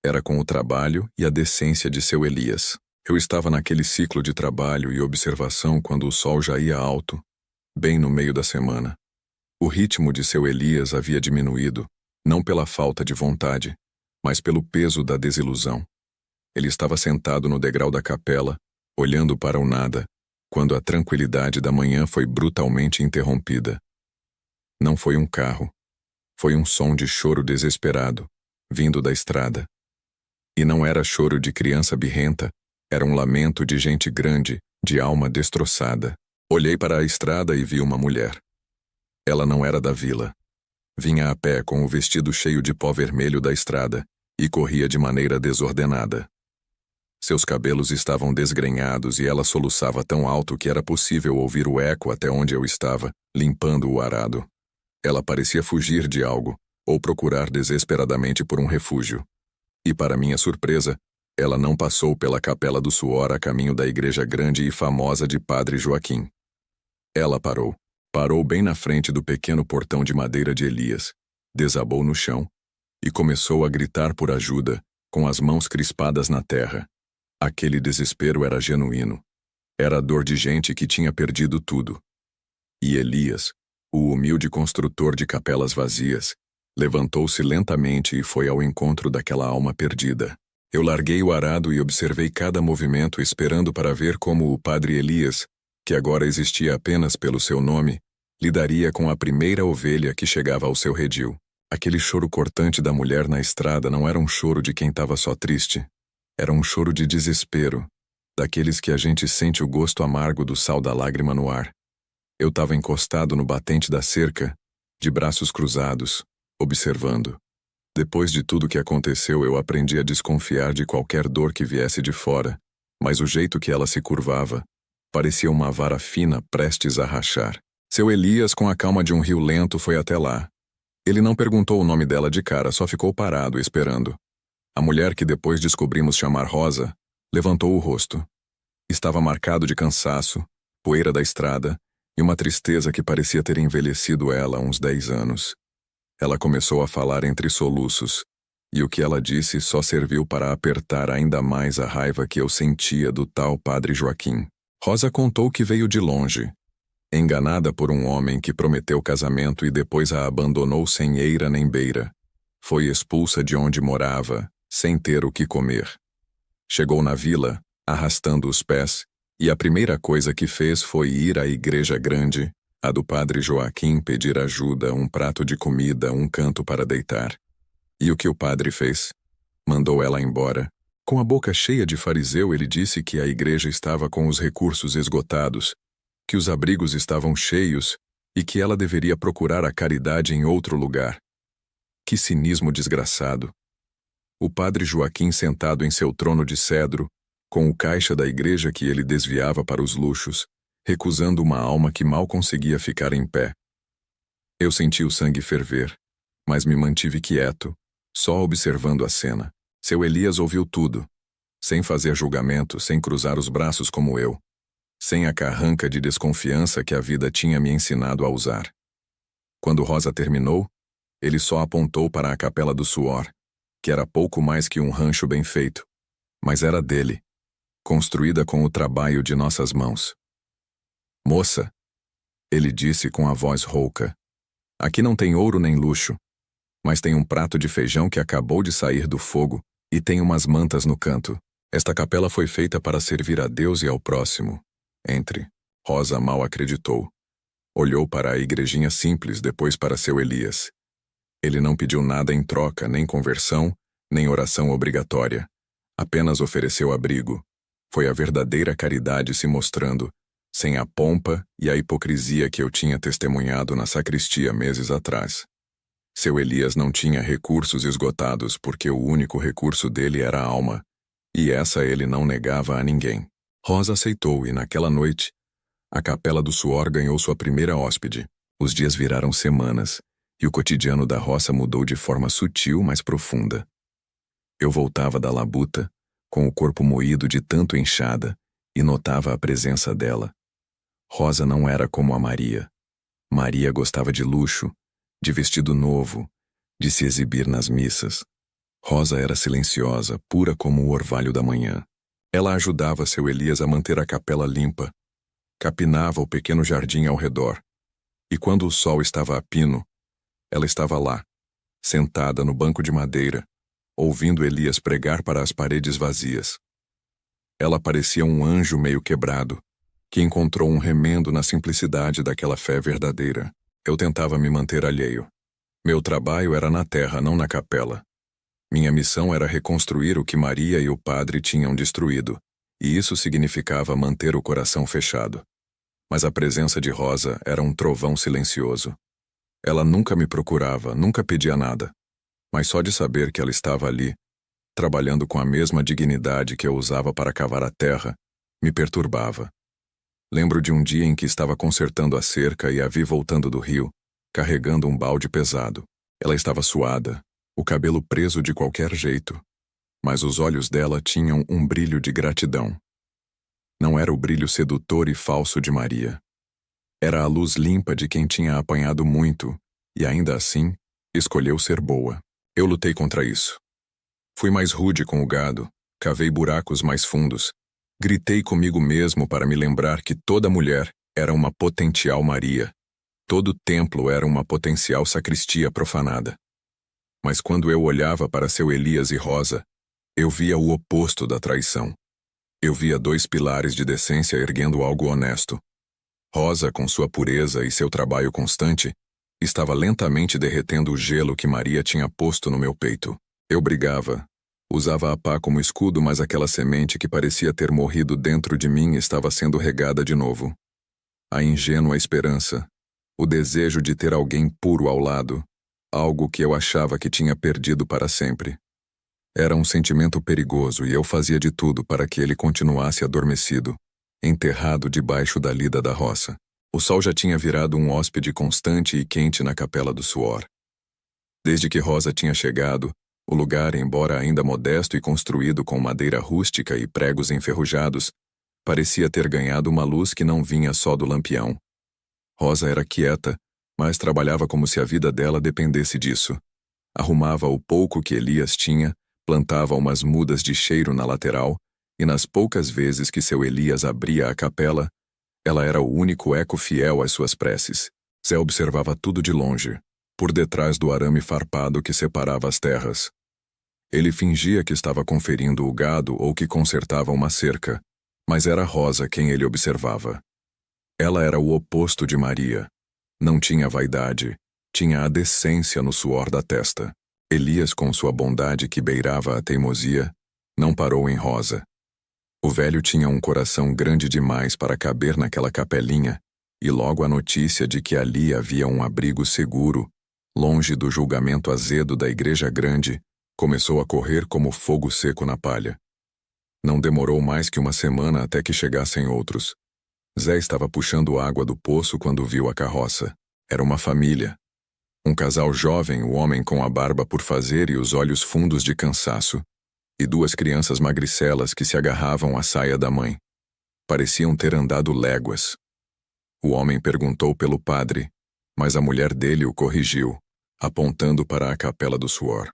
era com o trabalho e a decência de seu Elias. Eu estava naquele ciclo de trabalho e observação quando o sol já ia alto, bem no meio da semana. O ritmo de seu Elias havia diminuído, não pela falta de vontade, mas pelo peso da desilusão. Ele estava sentado no degrau da capela, olhando para o nada, quando a tranquilidade da manhã foi brutalmente interrompida. Não foi um carro. Foi um som de choro desesperado, vindo da estrada. E não era choro de criança birrenta, era um lamento de gente grande, de alma destroçada. Olhei para a estrada e vi uma mulher. Ela não era da vila. Vinha a pé com o vestido cheio de pó vermelho da estrada e corria de maneira desordenada. Seus cabelos estavam desgrenhados e ela soluçava tão alto que era possível ouvir o eco até onde eu estava, limpando o arado. Ela parecia fugir de algo, ou procurar desesperadamente por um refúgio. E para minha surpresa, ela não passou pela Capela do Suor a caminho da igreja grande e famosa de Padre Joaquim. Ela parou. Parou bem na frente do pequeno portão de madeira de Elias, desabou no chão e começou a gritar por ajuda, com as mãos crispadas na terra. Aquele desespero era genuíno. Era a dor de gente que tinha perdido tudo. E Elias, o humilde construtor de capelas vazias, levantou-se lentamente e foi ao encontro daquela alma perdida. Eu larguei o arado e observei cada movimento esperando para ver como o padre Elias, que agora existia apenas pelo seu nome, lidaria com a primeira ovelha que chegava ao seu redil. Aquele choro cortante da mulher na estrada não era um choro de quem estava só triste. Era um choro de desespero, daqueles que a gente sente o gosto amargo do sal da lágrima no ar. Eu estava encostado no batente da cerca, de braços cruzados, observando. Depois de tudo que aconteceu, eu aprendi a desconfiar de qualquer dor que viesse de fora, mas o jeito que ela se curvava parecia uma vara fina prestes a rachar. Seu Elias, com a calma de um rio lento, foi até lá. Ele não perguntou o nome dela de cara, só ficou parado, esperando. A mulher, que depois descobrimos chamar Rosa, levantou o rosto. Estava marcado de cansaço, poeira da estrada e uma tristeza que parecia ter envelhecido ela há uns 10 anos. Ela começou a falar entre soluços, e o que ela disse só serviu para apertar ainda mais a raiva que eu sentia do tal Padre Joaquim. Rosa contou que veio de longe, enganada por um homem que prometeu casamento e depois a abandonou sem eira nem beira. Foi expulsa de onde morava, sem ter o que comer. Chegou na vila, arrastando os pés, e a primeira coisa que fez foi ir à igreja grande, a do Padre Joaquim, pedir ajuda, um prato de comida, um canto para deitar. E o que o padre fez? Mandou ela embora. Com a boca cheia de fariseu, ele disse que a igreja estava com os recursos esgotados, que os abrigos estavam cheios e que ela deveria procurar a caridade em outro lugar. Que cinismo desgraçado! O Padre Joaquim, sentado em seu trono de cedro, com o caixa da igreja que ele desviava para os luxos, recusando uma alma que mal conseguia ficar em pé. Eu senti o sangue ferver, mas me mantive quieto, só observando a cena. Seu Elias ouviu tudo, sem fazer julgamento, sem cruzar os braços como eu, sem a carranca de desconfiança que a vida tinha me ensinado a usar. Quando Rosa terminou, ele só apontou para a Capela do Suor, que era pouco mais que um rancho bem feito, mas era dele, construída com o trabalho de nossas mãos. Moça, ele disse com a voz rouca, aqui não tem ouro nem luxo, mas tem um prato de feijão que acabou de sair do fogo e tem umas mantas no canto. Esta capela foi feita para servir a Deus e ao próximo. Entre. Rosa mal acreditou. Olhou para a igrejinha simples, depois para seu Elias. Ele não pediu nada em troca, nem conversão, nem oração obrigatória. Apenas ofereceu abrigo. Foi a verdadeira caridade se mostrando, sem a pompa e a hipocrisia que eu tinha testemunhado na sacristia meses atrás. Seu Elias não tinha recursos esgotados porque o único recurso dele era a alma, e essa ele não negava a ninguém. Rosa aceitou e naquela noite, a Capela do Suor ganhou sua primeira hóspede. Os dias viraram semanas, e o cotidiano da roça mudou de forma sutil, mas profunda. Eu voltava da labuta, com o corpo moído de tanto enxada, e notava a presença dela. Rosa não era como a Maria. Maria gostava de luxo, de vestido novo, de se exibir nas missas. Rosa era silenciosa, pura como o orvalho da manhã. Ela ajudava seu Elias a manter a capela limpa, capinava o pequeno jardim ao redor, e quando o sol estava a pino, ela estava lá, sentada no banco de madeira, ouvindo Elias pregar para as paredes vazias. Ela parecia um anjo meio quebrado, que encontrou um remendo na simplicidade daquela fé verdadeira. Eu tentava me manter alheio. Meu trabalho era na terra, não na capela. Minha missão era reconstruir o que Maria e o padre tinham destruído, e isso significava manter o coração fechado. Mas a presença de Rosa era um trovão silencioso. Ela nunca me procurava, nunca pedia nada, mas só de saber que ela estava ali, trabalhando com a mesma dignidade que eu usava para cavar a terra, me perturbava. Lembro de um dia em que estava consertando a cerca e a vi voltando do rio, carregando um balde pesado. Ela estava suada, o cabelo preso de qualquer jeito, mas os olhos dela tinham um brilho de gratidão. Não era o brilho sedutor e falso de Maria. Era a luz limpa de quem tinha apanhado muito, e ainda assim, escolheu ser boa. Eu lutei contra isso. Fui mais rude com o gado, cavei buracos mais fundos, gritei comigo mesmo para me lembrar que toda mulher era uma potencial Maria, todo templo era uma potencial sacristia profanada. Mas quando eu olhava para seu Elias e Rosa, eu via o oposto da traição. Eu via dois pilares de decência erguendo algo honesto. Rosa, com sua pureza e seu trabalho constante, estava lentamente derretendo o gelo que Maria tinha posto no meu peito. Eu brigava, usava a pá como escudo, mas aquela semente que parecia ter morrido dentro de mim estava sendo regada de novo. A ingênua esperança, o desejo de ter alguém puro ao lado, algo que eu achava que tinha perdido para sempre. Era um sentimento perigoso e eu fazia de tudo para que ele continuasse adormecido, enterrado debaixo da lida da roça. O sol já tinha virado um hóspede constante e quente na Capela do Suor. Desde que Rosa tinha chegado, o lugar, embora ainda modesto e construído com madeira rústica e pregos enferrujados, parecia ter ganhado uma luz que não vinha só do lampião. Rosa era quieta, mas trabalhava como se a vida dela dependesse disso. Arrumava o pouco que Elias tinha, plantava umas mudas de cheiro na lateral, e nas poucas vezes que seu Elias abria a capela, ela era o único eco fiel às suas preces. Zé observava tudo de longe, por detrás do arame farpado que separava as terras. Ele fingia que estava conferindo o gado ou que consertava uma cerca, mas era Rosa quem ele observava. Ela era o oposto de Maria. Não tinha vaidade, tinha a decência no suor da testa. Elias, com sua bondade que beirava a teimosia, não parou em Rosa. O velho tinha um coração grande demais para caber naquela capelinha, e logo a notícia de que ali havia um abrigo seguro, longe do julgamento azedo da igreja grande, começou a correr como fogo seco na palha. Não demorou mais que uma semana até que chegassem outros. Zé estava puxando água do poço quando viu a carroça. Era uma família. Um casal jovem, o homem com a barba por fazer e os olhos fundos de cansaço, e duas crianças magricelas que se agarravam à saia da mãe. Pareciam ter andado léguas. O homem perguntou pelo padre, mas a mulher dele o corrigiu, apontando para a Capela do Suor.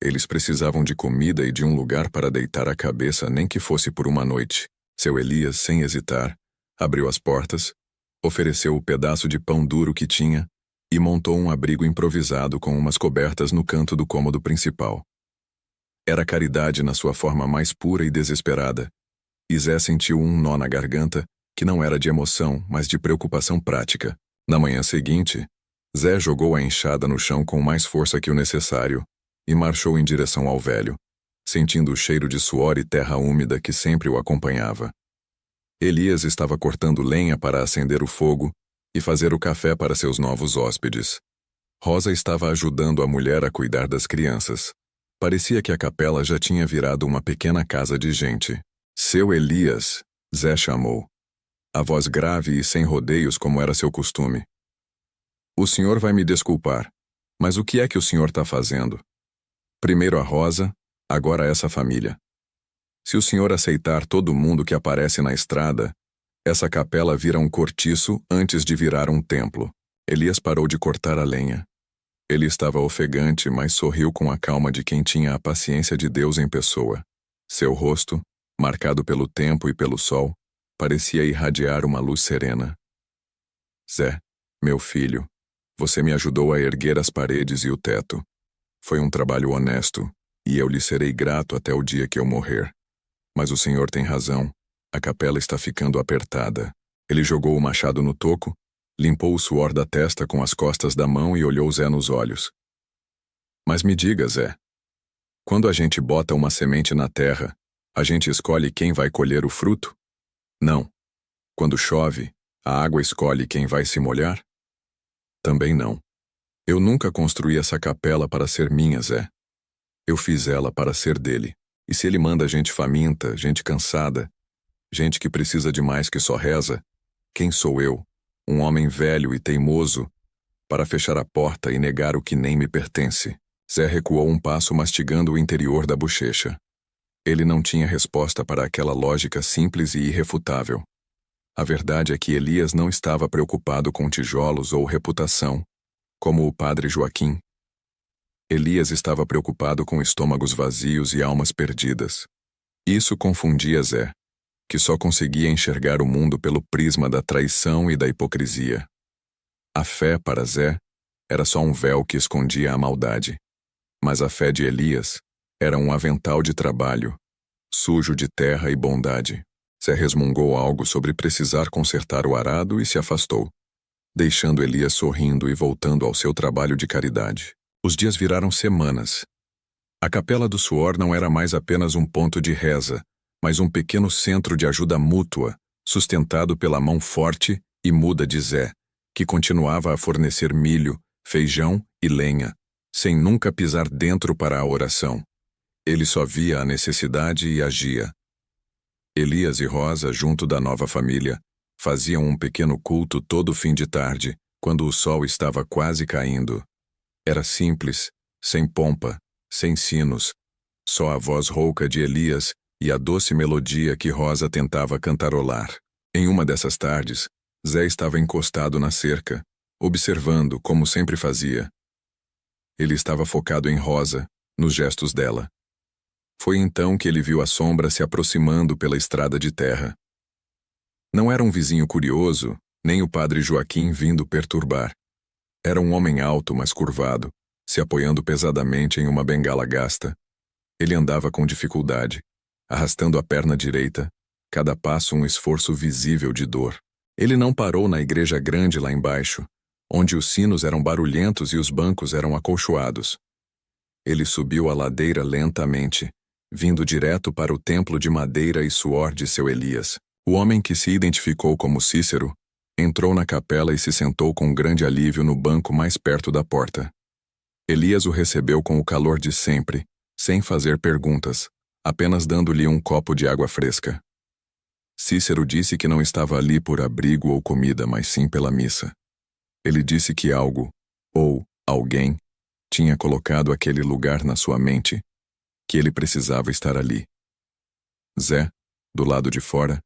Eles precisavam de comida e de um lugar para deitar a cabeça, nem que fosse por uma noite. Seu Elias, sem hesitar, abriu as portas, ofereceu o pedaço de pão duro que tinha e montou um abrigo improvisado com umas cobertas no canto do cômodo principal. Era caridade na sua forma mais pura e desesperada. E Zé sentiu um nó na garganta, que não era de emoção, mas de preocupação prática. Na manhã seguinte, Zé jogou a enxada no chão com mais força que o necessário e marchou em direção ao velho, sentindo o cheiro de suor e terra úmida que sempre o acompanhava. Elias estava cortando lenha para acender o fogo e fazer o café para seus novos hóspedes. Rosa estava ajudando a mulher a cuidar das crianças. Parecia que a capela já tinha virado uma pequena casa de gente. Seu Elias, Zé chamou. A voz grave e sem rodeios como era seu costume. O senhor vai me desculpar, mas o que é que o senhor está fazendo? Primeiro a Rosa, agora essa família. Se o senhor aceitar todo mundo que aparece na estrada, essa capela vira um cortiço antes de virar um templo. Elias parou de cortar a lenha. Ele estava ofegante, mas sorriu com a calma de quem tinha a paciência de Deus em pessoa. Seu rosto, marcado pelo tempo e pelo sol, parecia irradiar uma luz serena. Zé, meu filho, você me ajudou a erguer as paredes e o teto. Foi um trabalho honesto, e eu lhe serei grato até o dia que eu morrer. Mas o senhor tem razão, a capela está ficando apertada. Ele jogou o machado no toco, limpou o suor da testa com as costas da mão e olhou Zé nos olhos. Mas me diga, Zé, quando a gente bota uma semente na terra, a gente escolhe quem vai colher o fruto? Não. Quando chove, a água escolhe quem vai se molhar? Também não. Eu nunca construí essa capela para ser minha, Zé. Eu fiz ela para ser dele. E se ele manda gente faminta, gente cansada, gente que precisa de mais que só reza, quem sou eu, um homem velho e teimoso, para fechar a porta e negar o que nem me pertence? Zé recuou um passo mastigando o interior da bochecha. Ele não tinha resposta para aquela lógica simples e irrefutável. A verdade é que Elias não estava preocupado com tijolos ou reputação, como o padre Joaquim. Elias estava preocupado com estômagos vazios e almas perdidas. Isso confundia Zé, que só conseguia enxergar o mundo pelo prisma da traição e da hipocrisia. A fé, para Zé, era só um véu que escondia a maldade. Mas a fé de Elias era um avental de trabalho, sujo de terra e bondade. Zé resmungou algo sobre precisar consertar o arado e se afastou, deixando Elias sorrindo e voltando ao seu trabalho de caridade. Os dias viraram semanas. A Capela do Suor não era mais apenas um ponto de reza, mas um pequeno centro de ajuda mútua, sustentado pela mão forte e muda de Zé, que continuava a fornecer milho, feijão e lenha, sem nunca pisar dentro para a oração. Ele só via a necessidade e agia. Elias e Rosa, junto da nova família, faziam um pequeno culto todo fim de tarde, quando o sol estava quase caindo. Era simples, sem pompa, sem sinos, só a voz rouca de Elias e a doce melodia que Rosa tentava cantarolar. Em uma dessas tardes, Zé estava encostado na cerca, observando como sempre fazia. Ele estava focado em Rosa, nos gestos dela. Foi então que ele viu a sombra se aproximando pela estrada de terra. Não era um vizinho curioso, nem o padre Joaquim vindo perturbar. Era um homem alto, mas curvado, se apoiando pesadamente em uma bengala gasta. Ele andava com dificuldade, arrastando a perna direita, cada passo um esforço visível de dor. Ele não parou na igreja grande lá embaixo, onde os sinos eram barulhentos e os bancos eram acolchoados. Ele subiu a ladeira lentamente, vindo direto para o templo de madeira e suor de seu Elias. O homem que se identificou como Cícero entrou na capela e se sentou com grande alívio no banco mais perto da porta. Elias o recebeu com o calor de sempre, sem fazer perguntas, apenas dando-lhe um copo de água fresca. Cícero disse que não estava ali por abrigo ou comida, mas sim pela missa. Ele disse que algo, ou alguém, tinha colocado aquele lugar na sua mente, que ele precisava estar ali. Zé, do lado de fora,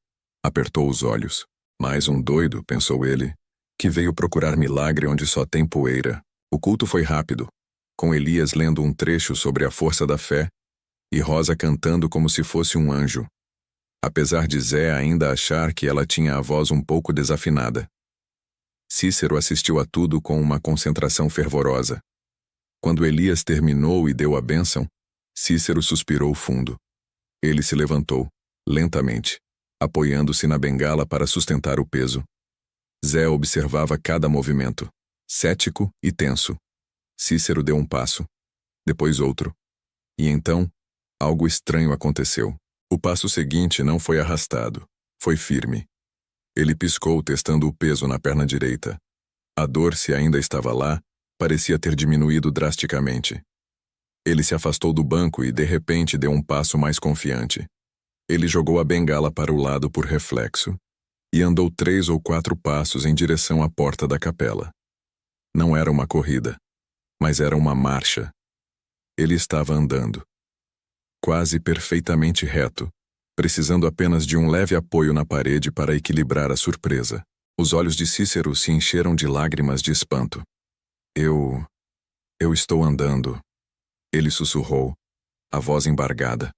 apertou os olhos. Mais um doido, pensou ele, que veio procurar milagre onde só tem poeira. O culto foi rápido. com Elias lendo um trecho sobre a força da fé e Rosa cantando como se fosse um anjo, apesar de Zé ainda achar que ela tinha a voz um pouco desafinada. Cícero assistiu a tudo com uma concentração fervorosa. Quando Elias terminou e deu a bênção, Cícero suspirou fundo. Ele se levantou, lentamente, apoiando-se na bengala para sustentar o peso. Zé observava cada movimento, cético e tenso. Cícero deu um passo, depois outro. E então, algo estranho aconteceu. O passo seguinte não foi arrastado, foi firme. Ele piscou testando o peso na perna direita. A dor, se ainda estava lá, parecia ter diminuído drasticamente. Ele se afastou do banco e, de repente, deu um passo mais confiante. Ele jogou a bengala para o lado por reflexo e andou 3 ou 4 passos em direção à porta da capela. Não era uma corrida, mas era uma marcha. Ele estava andando, quase perfeitamente reto, precisando apenas de um leve apoio na parede para equilibrar a surpresa. Os olhos de Cícero se encheram de lágrimas de espanto. Eu estou andando, ele sussurrou, a voz embargada.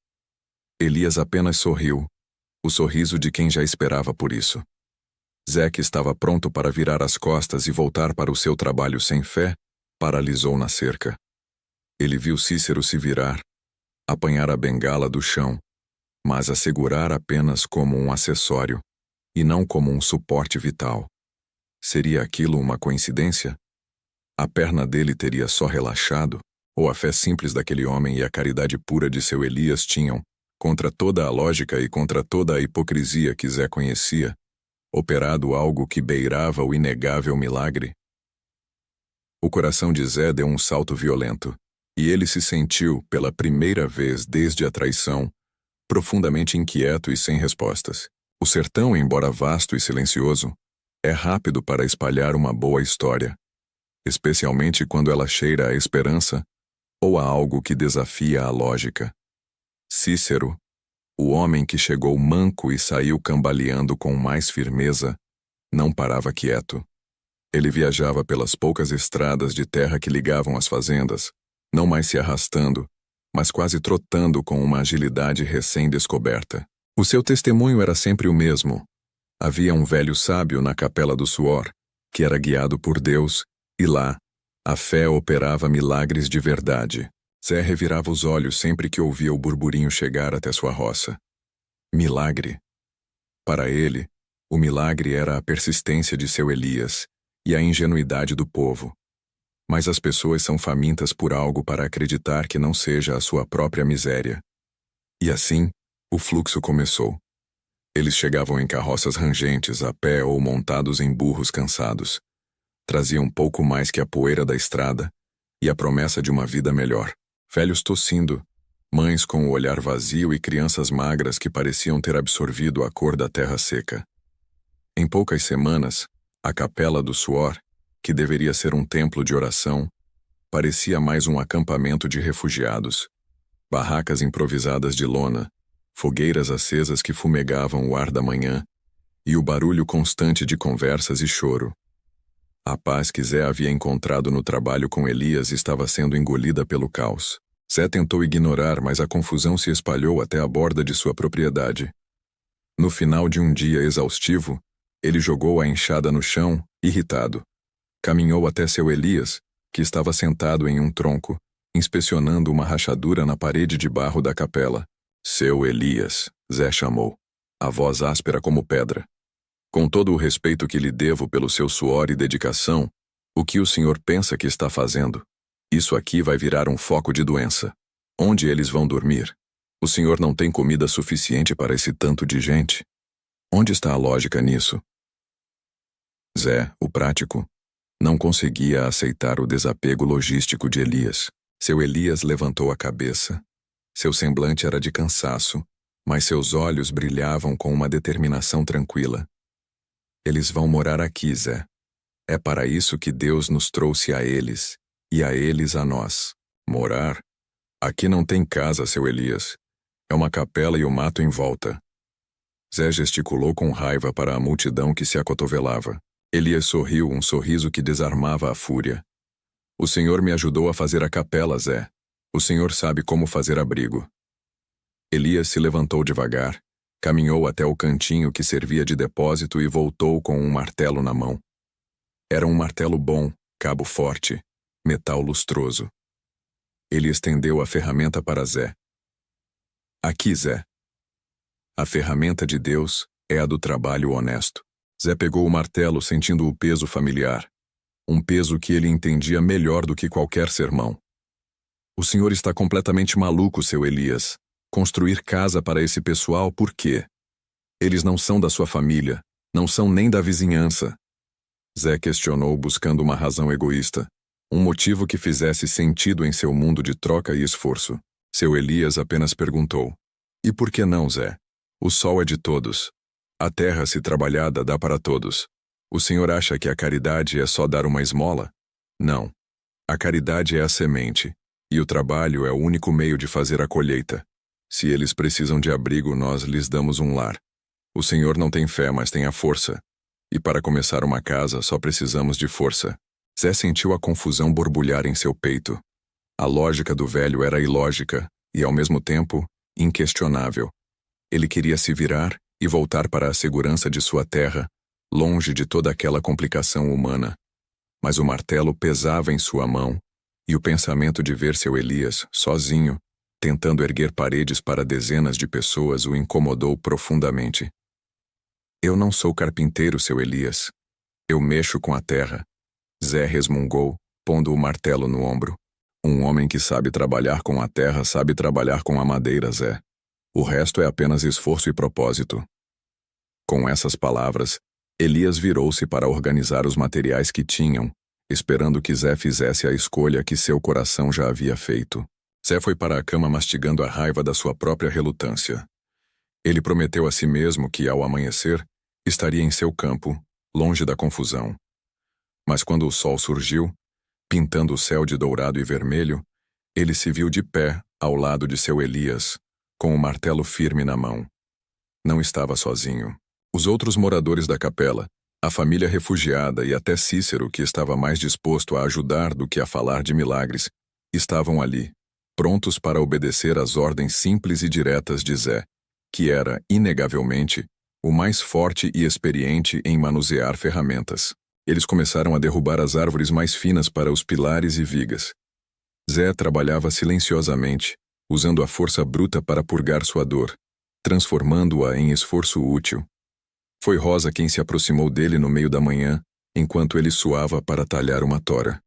Elias apenas sorriu, o sorriso de quem já esperava por isso. Zé, que estava pronto para virar as costas e voltar para o seu trabalho sem fé, paralisou na cerca. Ele viu Cícero se virar, apanhar a bengala do chão, mas a segurar apenas como um acessório, e não como um suporte vital. Seria aquilo uma coincidência? A perna dele teria só relaxado, ou a fé simples daquele homem e a caridade pura de seu Elias tinham, contra toda a lógica e contra toda a hipocrisia que Zé conhecia, operado algo que beirava o inegável milagre? O coração de Zé deu um salto violento, e ele se sentiu, pela primeira vez desde a traição, profundamente inquieto e sem respostas. O sertão, embora vasto e silencioso, é rápido para espalhar uma boa história, especialmente quando ela cheira a esperança ou a algo que desafia a lógica. Cícero, o homem que chegou manco e saiu cambaleando com mais firmeza, não parava quieto. Ele viajava pelas poucas estradas de terra que ligavam as fazendas, não mais se arrastando, mas quase trotando com uma agilidade recém-descoberta. O seu testemunho era sempre o mesmo. Havia um velho sábio na Capela do Suor, que era guiado por Deus, e lá, a fé operava milagres de verdade. Zé revirava os olhos sempre que ouvia o burburinho chegar até sua roça. Milagre. Para ele, o milagre era a persistência de seu Elias e a ingenuidade do povo. Mas as pessoas são famintas por algo para acreditar que não seja a sua própria miséria. E assim, o fluxo começou. Eles chegavam em carroças rangentes, a pé ou montados em burros cansados. Traziam pouco mais que a poeira da estrada e a promessa de uma vida melhor. Velhos tossindo, mães com o olhar vazio e crianças magras que pareciam ter absorvido a cor da terra seca. Em poucas semanas, a Capela do Suor, que deveria ser um templo de oração, parecia mais um acampamento de refugiados. Barracas improvisadas de lona, fogueiras acesas que fumegavam o ar da manhã, e o barulho constante de conversas e choro. A paz que Zé havia encontrado no trabalho com Elias estava sendo engolida pelo caos. Zé tentou ignorar, mas a confusão se espalhou até a borda de sua propriedade. No final de um dia exaustivo, ele jogou a enxada no chão, irritado. Caminhou até seu Elias, que estava sentado em um tronco, inspecionando uma rachadura na parede de barro da capela. Seu Elias, Zé chamou, a voz áspera como pedra. Com todo o respeito que lhe devo pelo seu suor e dedicação, o que o senhor pensa que está fazendo? Isso aqui vai virar um foco de doença. Onde eles vão dormir? O senhor não tem comida suficiente para esse tanto de gente? Onde está a lógica nisso? Zé, o prático, não conseguia aceitar o desapego logístico de Elias. Seu Elias levantou a cabeça. Seu semblante era de cansaço, mas seus olhos brilhavam com uma determinação tranquila. Eles vão morar aqui, Zé. É para isso que Deus nos trouxe a eles, e a eles a nós. Morar? Aqui não tem casa, seu Elias. É uma capela e o mato em volta. Zé gesticulou com raiva para a multidão que se acotovelava. Elias sorriu, um sorriso que desarmava a fúria. O Senhor me ajudou a fazer a capela, Zé. O Senhor sabe como fazer abrigo. Elias se levantou devagar, caminhou até o cantinho que servia de depósito e voltou com um martelo na mão. Era um martelo bom, cabo forte, metal lustroso. Ele estendeu a ferramenta para Zé. Aqui, Zé. A ferramenta de Deus é a do trabalho honesto. Zé pegou o martelo sentindo o peso familiar. Um peso que ele entendia melhor do que qualquer sermão. O senhor está completamente maluco, seu Elias. Construir casa para esse pessoal por quê? Eles não são da sua família, não são nem da vizinhança. Zé questionou buscando uma razão egoísta. Um motivo que fizesse sentido em seu mundo de troca e esforço. Seu Elias apenas perguntou. E por que não, Zé? O sol é de todos. A terra, se trabalhada, dá para todos. O senhor acha que a caridade é só dar uma esmola? Não. A caridade é a semente, e o trabalho é o único meio de fazer a colheita. Se eles precisam de abrigo, nós lhes damos um lar. O senhor não tem fé, mas tem a força. E para começar uma casa, só precisamos de força. Zé sentiu a confusão borbulhar em seu peito. A lógica do velho era ilógica e, ao mesmo tempo, inquestionável. Ele queria se virar e voltar para a segurança de sua terra, longe de toda aquela complicação humana. Mas o martelo pesava em sua mão, e o pensamento de ver seu Elias, sozinho, tentando erguer paredes para dezenas de pessoas, o incomodou profundamente. Eu não sou carpinteiro, seu Elias. Eu mexo com a terra. Zé resmungou, pondo o martelo no ombro. Um homem que sabe trabalhar com a terra sabe trabalhar com a madeira, Zé. O resto é apenas esforço e propósito. Com essas palavras, Elias virou-se para organizar os materiais que tinham, esperando que Zé fizesse a escolha que seu coração já havia feito. Zé foi para a cama mastigando a raiva da sua própria relutância. Ele prometeu a si mesmo que, ao amanhecer, estaria em seu campo, longe da confusão. Mas quando o sol surgiu, pintando o céu de dourado e vermelho, ele se viu de pé ao lado de seu Elias, com o martelo firme na mão. Não estava sozinho. Os outros moradores da capela, a família refugiada e até Cícero, que estava mais disposto a ajudar do que a falar de milagres, estavam ali, prontos para obedecer às ordens simples e diretas de Zé, que era, inegavelmente, o mais forte e experiente em manusear ferramentas. Eles começaram a derrubar as árvores mais finas para os pilares e vigas. Zé trabalhava silenciosamente, usando a força bruta para purgar sua dor, transformando-a em esforço útil. Foi Rosa quem se aproximou dele no meio da manhã, enquanto ele suava para talhar uma tora.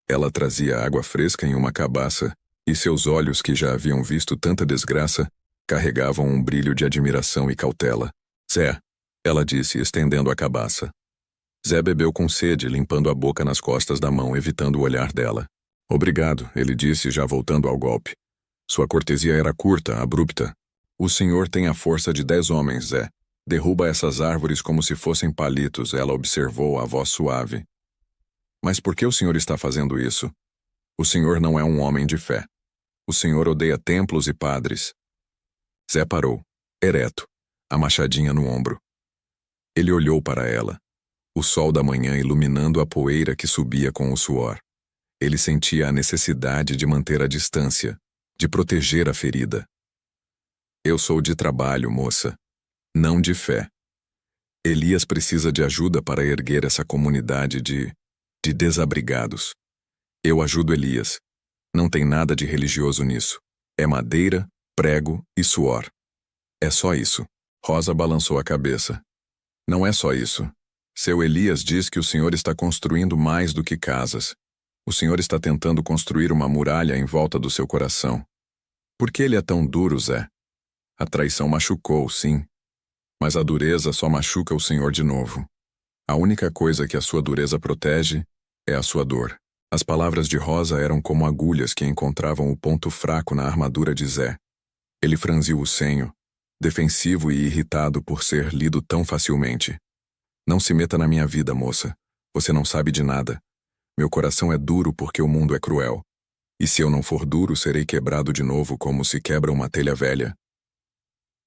Ela trazia água fresca em uma cabaça, e seus olhos, que já haviam visto tanta desgraça, carregavam um brilho de admiração e cautela. Zé, ela disse, estendendo a cabaça. Zé bebeu com sede, limpando a boca nas costas da mão, evitando o olhar dela. Obrigado, ele disse, já voltando ao golpe. Sua cortesia era curta, abrupta. O senhor tem a força de 10 homens, Zé. Derruba essas árvores como se fossem palitos, ela observou a voz suave. Mas por que o senhor está fazendo isso? O senhor não é um homem de fé. O senhor odeia templos e padres. Zé parou, ereto, a machadinha no ombro. Ele olhou para ela. O sol da manhã iluminando a poeira que subia com o suor. Ele sentia a necessidade de manter a distância, de proteger a ferida. Eu sou de trabalho, moça. Não de fé. Elias precisa de ajuda para erguer essa comunidade de desabrigados. Eu ajudo Elias. Não tem nada de religioso nisso. É madeira, prego e suor. É só isso. Rosa balançou a cabeça. Não é só isso. Seu Elias diz que o senhor está construindo mais do que casas. O senhor está tentando construir uma muralha em volta do seu coração. Por que ele é tão duro, Zé? A traição machucou, sim. Mas a dureza só machuca o senhor de novo. A única coisa que a sua dureza protege é a sua dor. As palavras de Rosa eram como agulhas que encontravam o ponto fraco na armadura de Zé. Ele franziu o senho, defensivo e irritado por ser lido tão facilmente. Não se meta na minha vida, moça. Você não sabe de nada. Meu coração é duro porque o mundo é cruel. E se eu não for duro, serei quebrado de novo como se quebra uma telha velha.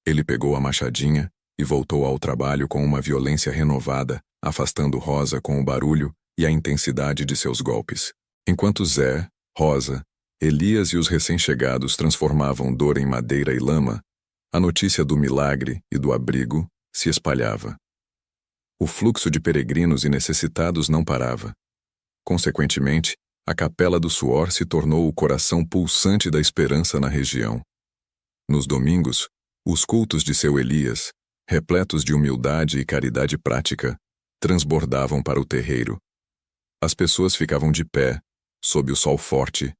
Ele pegou a machadinha e voltou ao trabalho com uma violência renovada, afastando Rosa com o barulho e a intensidade de seus golpes. Enquanto Zé, Rosa, Elias e os recém-chegados transformavam dor em madeira e lama, a notícia do milagre e do abrigo se espalhava. O fluxo de peregrinos e necessitados não parava. Consequentemente, a Capela do Suor se tornou o coração pulsante da esperança na região. Nos domingos, os cultos de seu Elias, repletos de humildade e caridade prática, transbordavam para o terreiro. As pessoas ficavam de pé, sob o sol forte,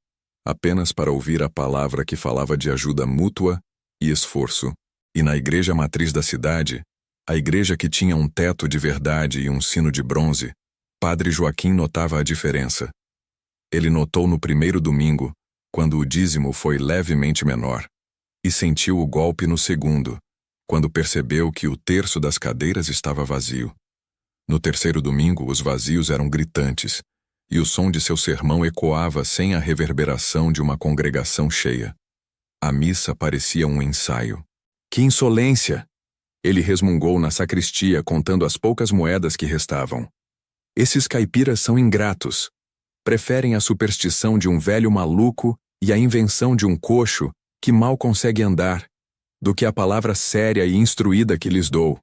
apenas para ouvir a palavra que falava de ajuda mútua e esforço. E na igreja matriz da cidade, a igreja que tinha um teto de verdade e um sino de bronze, Padre Joaquim notava a diferença. Ele notou no primeiro domingo, quando o dízimo foi levemente menor, e sentiu o golpe no segundo, quando percebeu que o terço das cadeiras estava vazio. No terceiro domingo, os vazios eram gritantes, e o som de seu sermão ecoava sem a reverberação de uma congregação cheia. A missa parecia um ensaio. Que insolência! Ele resmungou na sacristia, contando as poucas moedas que restavam. Esses caipiras são ingratos. Preferem a superstição de um velho maluco e a invenção de um coxo que mal consegue andar, do que a palavra séria e instruída que lhes dou.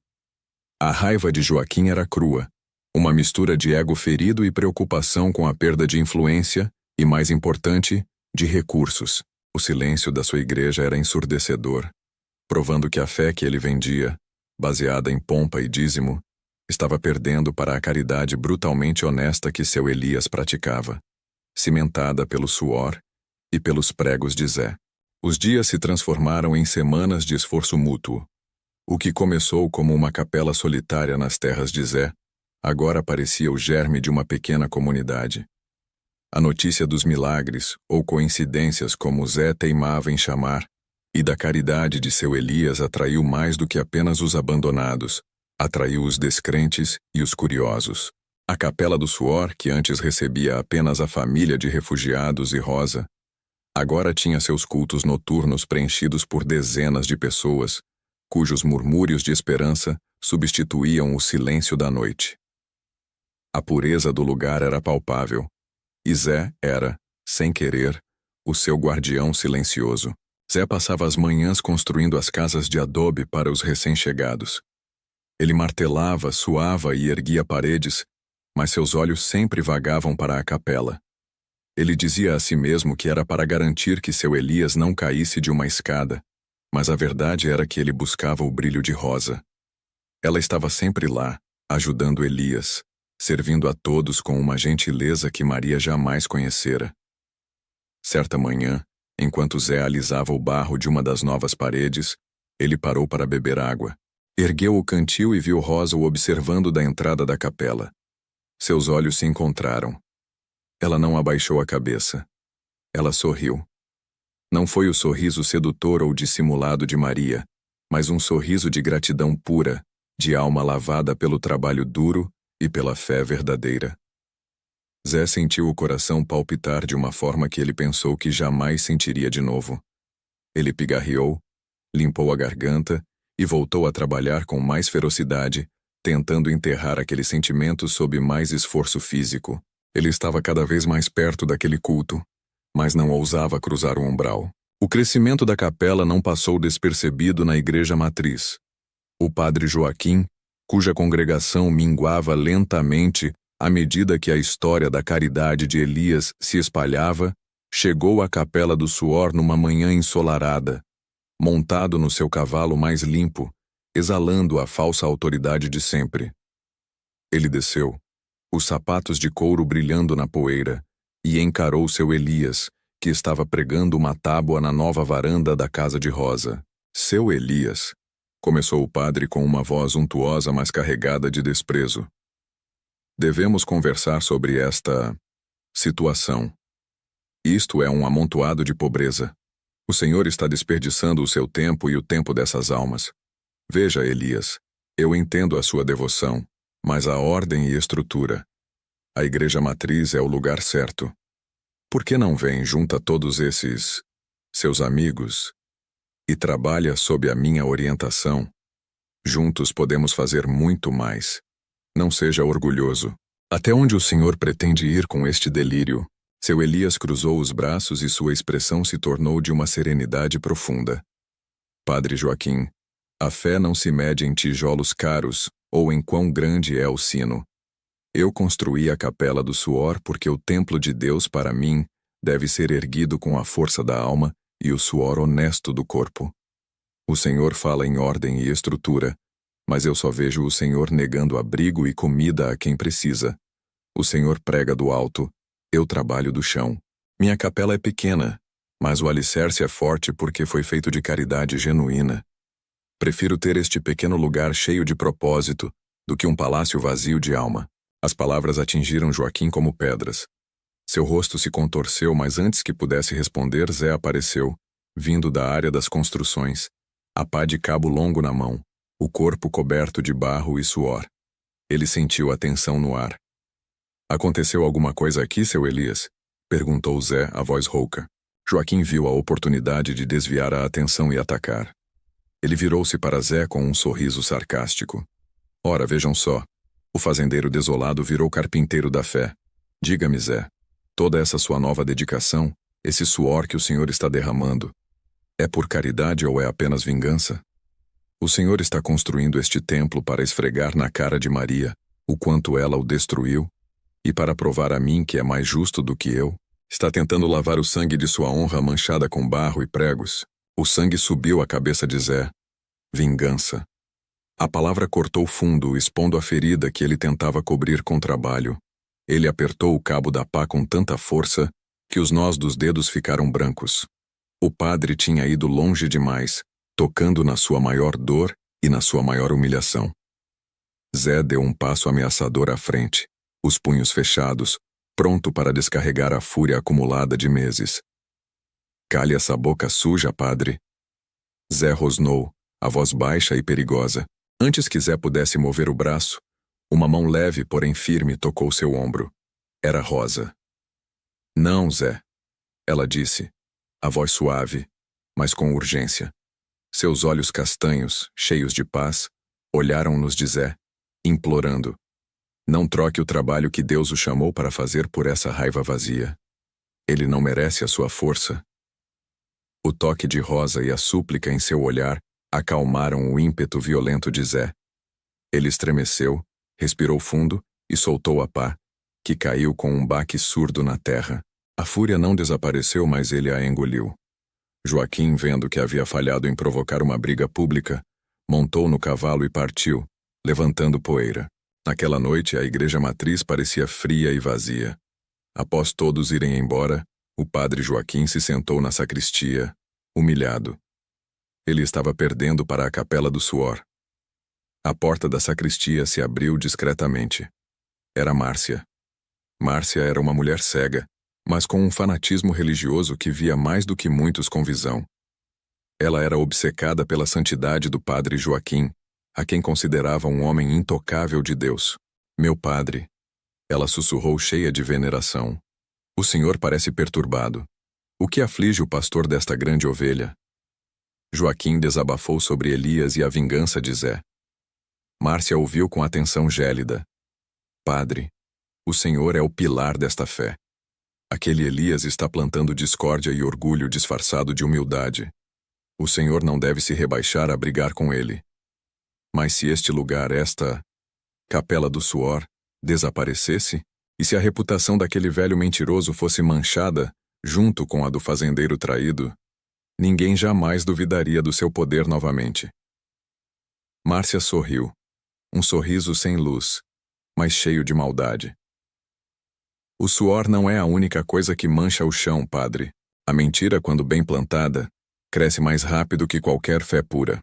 A raiva de Joaquim era crua, uma mistura de ego ferido e preocupação com a perda de influência e, mais importante, de recursos. O silêncio da sua igreja era ensurdecedor, provando que a fé que ele vendia, baseada em pompa e dízimo, estava perdendo para a caridade brutalmente honesta que seu Elias praticava, cimentada pelo suor e pelos pregos de Zé. Os dias se transformaram em semanas de esforço mútuo. O que começou como uma capela solitária nas terras de Zé, agora parecia o germe de uma pequena comunidade. A notícia dos milagres, ou coincidências como Zé teimava em chamar, e da caridade de seu Elias atraiu mais do que apenas os abandonados, atraiu os descrentes e os curiosos. A Capela do Suor, que antes recebia apenas a família de refugiados e Rosa, agora tinha seus cultos noturnos preenchidos por dezenas de pessoas, cujos murmúrios de esperança substituíam o silêncio da noite. A pureza do lugar era palpável, e Zé era, sem querer, o seu guardião silencioso. Zé passava as manhãs construindo as casas de adobe para os recém-chegados. Ele martelava, suava e erguia paredes, mas seus olhos sempre vagavam para a capela. Ele dizia a si mesmo que era para garantir que seu Elias não caísse de uma escada, mas a verdade era que ele buscava o brilho de Rosa. Ela estava sempre lá, ajudando Elias, servindo a todos com uma gentileza que Maria jamais conhecera. Certa manhã, enquanto Zé alisava o barro de uma das novas paredes, ele parou para beber água. Ergueu o cantil e viu Rosa o observando da entrada da capela. Seus olhos se encontraram. Ela não abaixou a cabeça. Ela sorriu. Não foi o sorriso sedutor ou dissimulado de Maria, mas um sorriso de gratidão pura, de alma lavada pelo trabalho duro e pela fé verdadeira. Zé sentiu o coração palpitar de uma forma que ele pensou que jamais sentiria de novo. Ele pigarreou, limpou a garganta e voltou a trabalhar com mais ferocidade, tentando enterrar aquele sentimento sob mais esforço físico. Ele estava cada vez mais perto daquele culto, mas não ousava cruzar o umbral. O crescimento da capela não passou despercebido na igreja matriz. O padre Joaquim, cuja congregação minguava lentamente à medida que a história da caridade de Elias se espalhava, chegou à Capela do Suor numa manhã ensolarada, montado no seu cavalo mais limpo, exalando a falsa autoridade de sempre. Ele desceu, os sapatos de couro brilhando na poeira, e encarou seu Elias, que estava pregando uma tábua na nova varanda da casa de Rosa. Seu Elias, começou o padre com uma voz untuosa mas carregada de desprezo. Devemos conversar sobre esta situação. Isto é um amontoado de pobreza. O Senhor está desperdiçando o seu tempo e o tempo dessas almas. Veja, Elias, eu entendo a sua devoção, mas a ordem e estrutura. A igreja matriz é o lugar certo. Por que não vem, junta todos esses seus amigos e trabalha sob a minha orientação? Juntos podemos fazer muito mais. Não seja orgulhoso. Até onde o Senhor pretende ir com este delírio? Seu Elias cruzou os braços e sua expressão se tornou de uma serenidade profunda. Padre Joaquim, a fé não se mede em tijolos caros ou em quão grande é o sino. Eu construí a capela do suor porque o templo de Deus para mim deve ser erguido com a força da alma e o suor honesto do corpo. O Senhor fala em ordem e estrutura, mas eu só vejo o Senhor negando abrigo e comida a quem precisa. O Senhor prega do alto, eu trabalho do chão. Minha capela é pequena, mas o alicerce é forte porque foi feito de caridade genuína. Prefiro ter este pequeno lugar cheio de propósito do que um palácio vazio de alma. As palavras atingiram Joaquim como pedras. Seu rosto se contorceu, mas antes que pudesse responder, Zé apareceu, vindo da área das construções, a pá de cabo longo na mão, o corpo coberto de barro e suor. Ele sentiu a tensão no ar. Aconteceu alguma coisa aqui, seu Elias? Perguntou Zé, a voz rouca. Joaquim viu a oportunidade de desviar a atenção e atacar. Ele virou-se para Zé com um sorriso sarcástico. Ora, vejam só. O fazendeiro desolado virou carpinteiro da fé. Diga-me, Zé, toda essa sua nova dedicação, esse suor que o Senhor está derramando, é por caridade ou é apenas vingança? O Senhor está construindo este templo para esfregar na cara de Maria o quanto ela o destruiu, e para provar a mim que é mais justo do que eu, está tentando lavar o sangue de sua honra manchada com barro e pregos. O sangue subiu à cabeça de Zé. Vingança. A palavra cortou fundo, expondo a ferida que ele tentava cobrir com trabalho. Ele apertou o cabo da pá com tanta força que os nós dos dedos ficaram brancos. O padre tinha ido longe demais, tocando na sua maior dor e na sua maior humilhação. Zé deu um passo ameaçador à frente, os punhos fechados, pronto para descarregar a fúria acumulada de meses. Cale essa boca suja, padre. Zé rosnou, a voz baixa e perigosa. Antes que Zé pudesse mover o braço, uma mão leve, porém firme, tocou seu ombro. Era Rosa. Não, Zé, ela disse, a voz suave, mas com urgência. Seus olhos castanhos, cheios de paz, olharam-nos de Zé, implorando. Não troque o trabalho que Deus o chamou para fazer por essa raiva vazia. Ele não merece a sua força. O toque de Rosa e a súplica em seu olhar acalmaram o ímpeto violento de Zé. Ele estremeceu, respirou fundo e soltou a pá, que caiu com um baque surdo na terra. A fúria não desapareceu, mas ele a engoliu. Joaquim, vendo que havia falhado em provocar uma briga pública, montou no cavalo e partiu, levantando poeira. Naquela noite, a igreja matriz parecia fria e vazia. Após todos irem embora, o padre Joaquim se sentou na sacristia, humilhado. Ele estava perdendo para a capela do suor. A porta da sacristia se abriu discretamente. Era Márcia. Márcia era uma mulher cega, mas com um fanatismo religioso que via mais do que muitos com visão. Ela era obcecada pela santidade do padre Joaquim, a quem considerava um homem intocável de Deus. Meu padre, ela sussurrou cheia de veneração. O senhor parece perturbado. O que aflige o pastor desta grande ovelha? Joaquim desabafou sobre Elias e a vingança de Zé. Márcia ouviu com atenção gélida. Padre, o senhor é o pilar desta fé. Aquele Elias está plantando discórdia e orgulho disfarçado de humildade. O senhor não deve se rebaixar a brigar com ele. Mas se este lugar, esta capela do suor, desaparecesse, e se a reputação daquele velho mentiroso fosse manchada, junto com a do fazendeiro traído, ninguém jamais duvidaria do seu poder novamente. Márcia sorriu, um sorriso sem luz, mas cheio de maldade. O suor não é a única coisa que mancha o chão, padre. A mentira, quando bem plantada, cresce mais rápido que qualquer fé pura.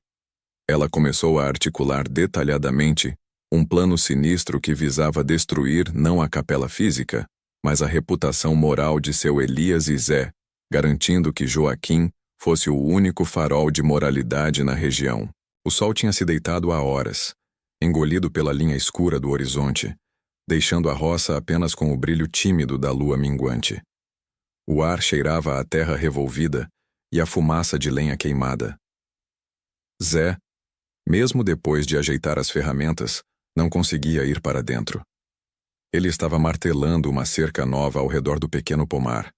Ela começou a articular detalhadamente um plano sinistro que visava destruir não a capela física, mas a reputação moral de seu Elias e Zé, garantindo que Joaquim fosse o único farol de moralidade na região. O sol tinha se deitado há horas, engolido pela linha escura do horizonte, deixando a roça apenas com o brilho tímido da lua minguante. O ar cheirava a terra revolvida e a fumaça de lenha queimada. Zé, mesmo depois de ajeitar as ferramentas, não conseguia ir para dentro. Ele estava martelando uma cerca nova ao redor do pequeno pomar,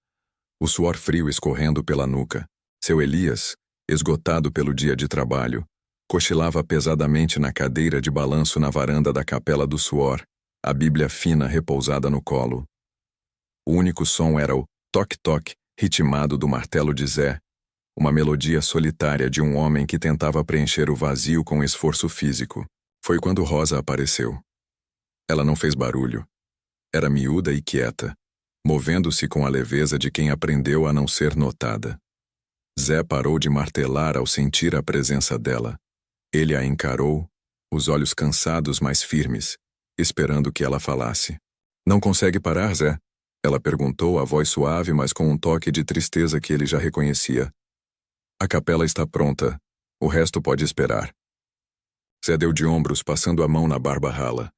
o suor frio escorrendo pela nuca. Seu Elias, esgotado pelo dia de trabalho, cochilava pesadamente na cadeira de balanço na varanda da Capela do Suor, a Bíblia fina repousada no colo. O único som era o toque-toque ritmado do martelo de Zé, uma melodia solitária de um homem que tentava preencher o vazio com esforço físico. Foi quando Rosa apareceu. Ela não fez barulho. Era miúda e quieta, movendo-se com a leveza de quem aprendeu a não ser notada. Zé parou de martelar ao sentir a presença dela. Ele a encarou, os olhos cansados mas firmes, esperando que ela falasse. "Não consegue parar, Zé?" Ela perguntou, a voz suave, mas com um toque de tristeza que ele já reconhecia. "A capela está pronta. O resto pode esperar." Zé deu de ombros, passando a mão na barba rala.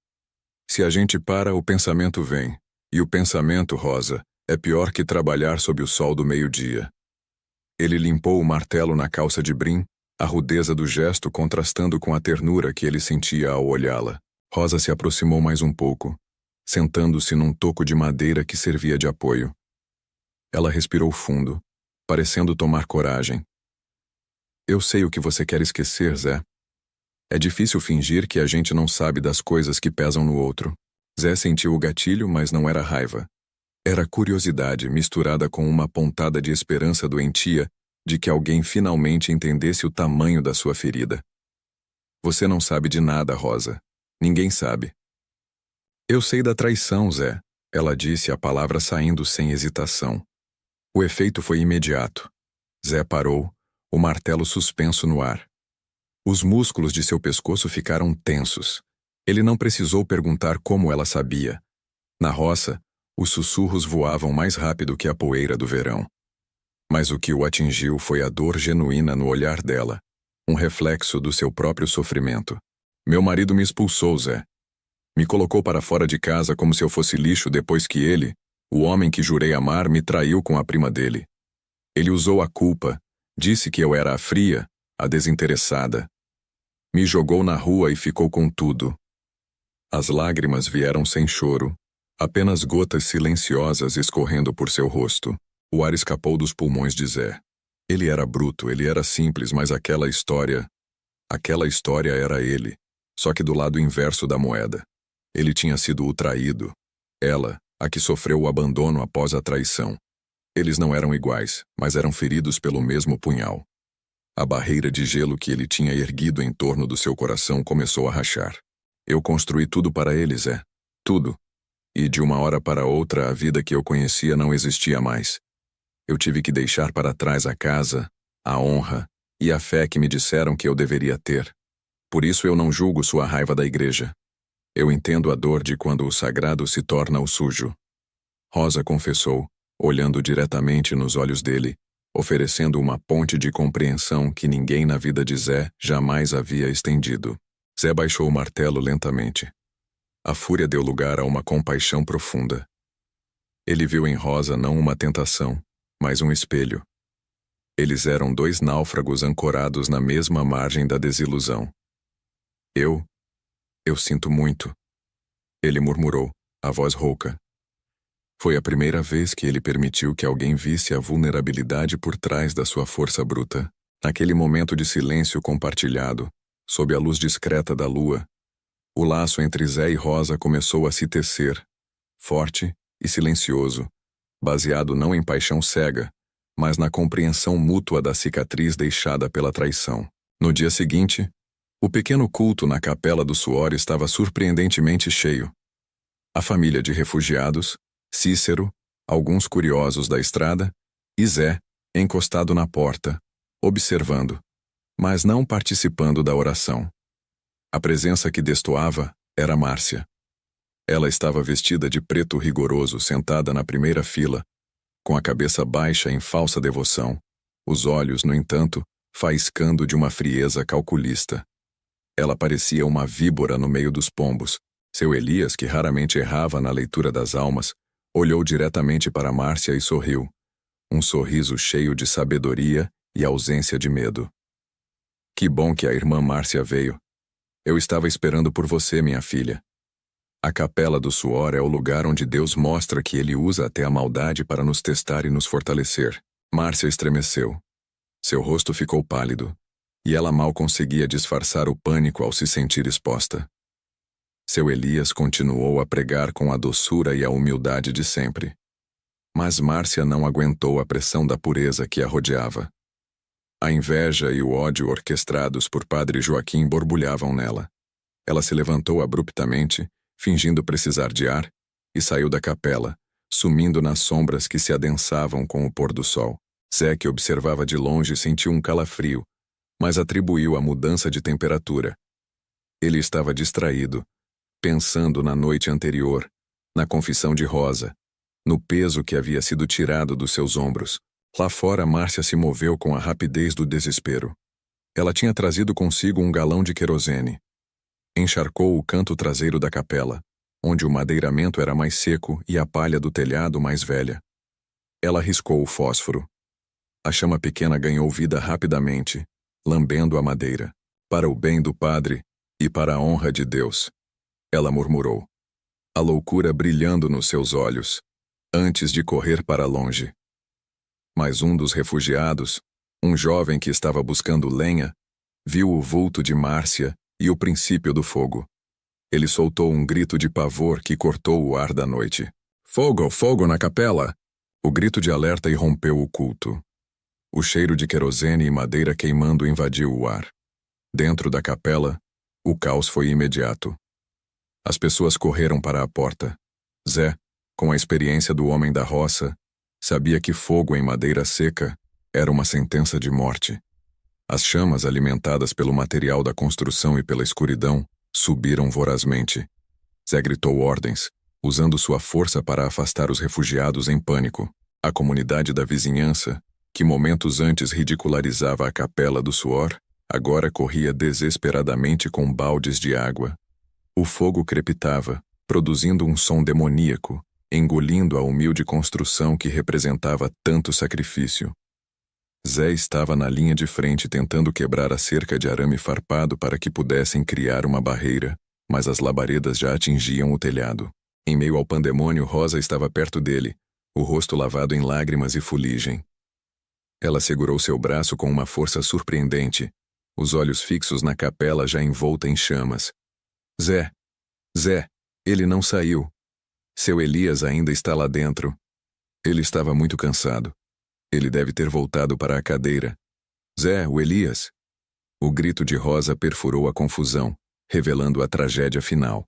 "Se a gente para, o pensamento vem. E o pensamento, Rosa, é pior que trabalhar sob o sol do meio-dia." Ele limpou o martelo na calça de brim, a rudeza do gesto contrastando com a ternura que ele sentia ao olhá-la. Rosa se aproximou mais um pouco, sentando-se num toco de madeira que servia de apoio. Ela respirou fundo, parecendo tomar coragem. "Eu sei o que você quer esquecer, Zé. É difícil fingir que a gente não sabe das coisas que pesam no outro." Zé sentiu o gatilho, mas não era raiva. Era curiosidade misturada com uma pontada de esperança doentia de que alguém finalmente entendesse o tamanho da sua ferida. "Você não sabe de nada, Rosa. Ninguém sabe." "Eu sei da traição, Zé," ela disse, a palavra saindo sem hesitação. O efeito foi imediato. Zé parou, o martelo suspenso no ar. Os músculos de seu pescoço ficaram tensos. Ele não precisou perguntar como ela sabia. Na roça, os sussurros voavam mais rápido que a poeira do verão. Mas o que o atingiu foi a dor genuína no olhar dela, um reflexo do seu próprio sofrimento. "Meu marido me expulsou, Zé. Me colocou para fora de casa como se eu fosse lixo depois que ele, o homem que jurei amar, me traiu com a prima dele. Ele usou a culpa, disse que eu era a fria, a desinteressada. Me jogou na rua e ficou com tudo." As lágrimas vieram sem choro, apenas gotas silenciosas escorrendo por seu rosto. O ar escapou dos pulmões de Zé. Ele era bruto, ele era simples, mas aquela história era ele, só que do lado inverso da moeda. Ele tinha sido o traído. Ela, a que sofreu o abandono após a traição. Eles não eram iguais, mas eram feridos pelo mesmo punhal. A barreira de gelo que ele tinha erguido em torno do seu coração começou a rachar. "Eu construí tudo para eles, Zé. Tudo. E de uma hora para outra a vida que eu conhecia não existia mais. Eu tive que deixar para trás a casa, a honra e a fé que me disseram que eu deveria ter. Por isso eu não julgo sua raiva da igreja. Eu entendo a dor de quando o sagrado se torna o sujo." Rosa confessou, olhando diretamente nos olhos dele, oferecendo uma ponte de compreensão que ninguém na vida de Zé jamais havia estendido. Zé baixou o martelo lentamente. A fúria deu lugar a uma compaixão profunda. Ele viu em Rosa não uma tentação, mas um espelho. Eles eram dois náufragos ancorados na mesma margem da desilusão. Eu sinto muito," ele murmurou, a voz rouca. Foi a primeira vez que ele permitiu que alguém visse a vulnerabilidade por trás da sua força bruta. Naquele momento de silêncio compartilhado, sob a luz discreta da lua, o laço entre Zé e Rosa começou a se tecer, forte e silencioso, baseado não em paixão cega, mas na compreensão mútua da cicatriz deixada pela traição. No dia seguinte, o pequeno culto na Capela do Suor estava surpreendentemente cheio. A família de refugiados, Cícero, alguns curiosos da estrada, e Zé, encostado na porta, observando, mas não participando da oração. A presença que destoava era Márcia. Ela estava vestida de preto rigoroso, sentada na primeira fila, com a cabeça baixa em falsa devoção, os olhos, no entanto, faiscando de uma frieza calculista. Ela parecia uma víbora no meio dos pombos. Seu Elias, que raramente errava na leitura das almas, olhou diretamente para Márcia e sorriu, um sorriso cheio de sabedoria e ausência de medo. "Que bom que a irmã Márcia veio. Eu estava esperando por você, minha filha." A capela do suor é o lugar onde Deus mostra que Ele usa até a maldade para nos testar e nos fortalecer. Márcia estremeceu. Seu rosto ficou pálido, e ela mal conseguia disfarçar o pânico ao se sentir exposta. Seu Elias continuou a pregar com a doçura e a humildade de sempre. Mas Márcia não aguentou a pressão da pureza que a rodeava. A inveja e o ódio orquestrados por Padre Joaquim borbulhavam nela. Ela se levantou abruptamente, fingindo precisar de ar, e saiu da capela, sumindo nas sombras que se adensavam com o pôr do sol. Zé, que observava de longe, sentiu um calafrio, mas atribuiu a mudança de temperatura. Ele estava distraído, pensando na noite anterior, na confissão de Rosa, no peso que havia sido tirado dos seus ombros. Lá fora, Márcia se moveu com a rapidez do desespero. Ela tinha trazido consigo um galão de querosene. Encharcou o canto traseiro da capela, onde o madeiramento era mais seco e a palha do telhado mais velha. Ela riscou o fósforo. A chama pequena ganhou vida rapidamente, lambendo a madeira. Para o bem do padre e para a honra de Deus, ela murmurou, a loucura brilhando nos seus olhos, antes de correr para longe. Mas um dos refugiados, um jovem que estava buscando lenha, viu o vulto de Márcia e o princípio do fogo. Ele soltou um grito de pavor que cortou o ar da noite. Fogo, fogo na capela! O grito de alerta irrompeu o culto. O cheiro de querosene e madeira queimando invadiu o ar. Dentro da capela, o caos foi imediato. As pessoas correram para a porta. Zé, com a experiência do homem da roça, sabia que fogo em madeira seca era uma sentença de morte. As chamas, alimentadas pelo material da construção e pela escuridão, subiram vorazmente. Zé gritou ordens, usando sua força para afastar os refugiados em pânico. A comunidade da vizinhança, que momentos antes ridicularizava a capela do suor, agora corria desesperadamente com baldes de água. O fogo crepitava, produzindo um som demoníaco, engolindo a humilde construção que representava tanto sacrifício. Zé estava na linha de frente tentando quebrar a cerca de arame farpado para que pudessem criar uma barreira, mas as labaredas já atingiam o telhado. Em meio ao pandemônio, Rosa estava perto dele, o rosto lavado em lágrimas e fuligem. Ela segurou seu braço com uma força surpreendente, os olhos fixos na capela já envolta em chamas. Zé! Zé! Ele não saiu. Seu Elias ainda está lá dentro. Ele estava muito cansado. Ele deve ter voltado para a cadeira. Zé, o Elias! O grito de Rosa perfurou a confusão, revelando a tragédia final.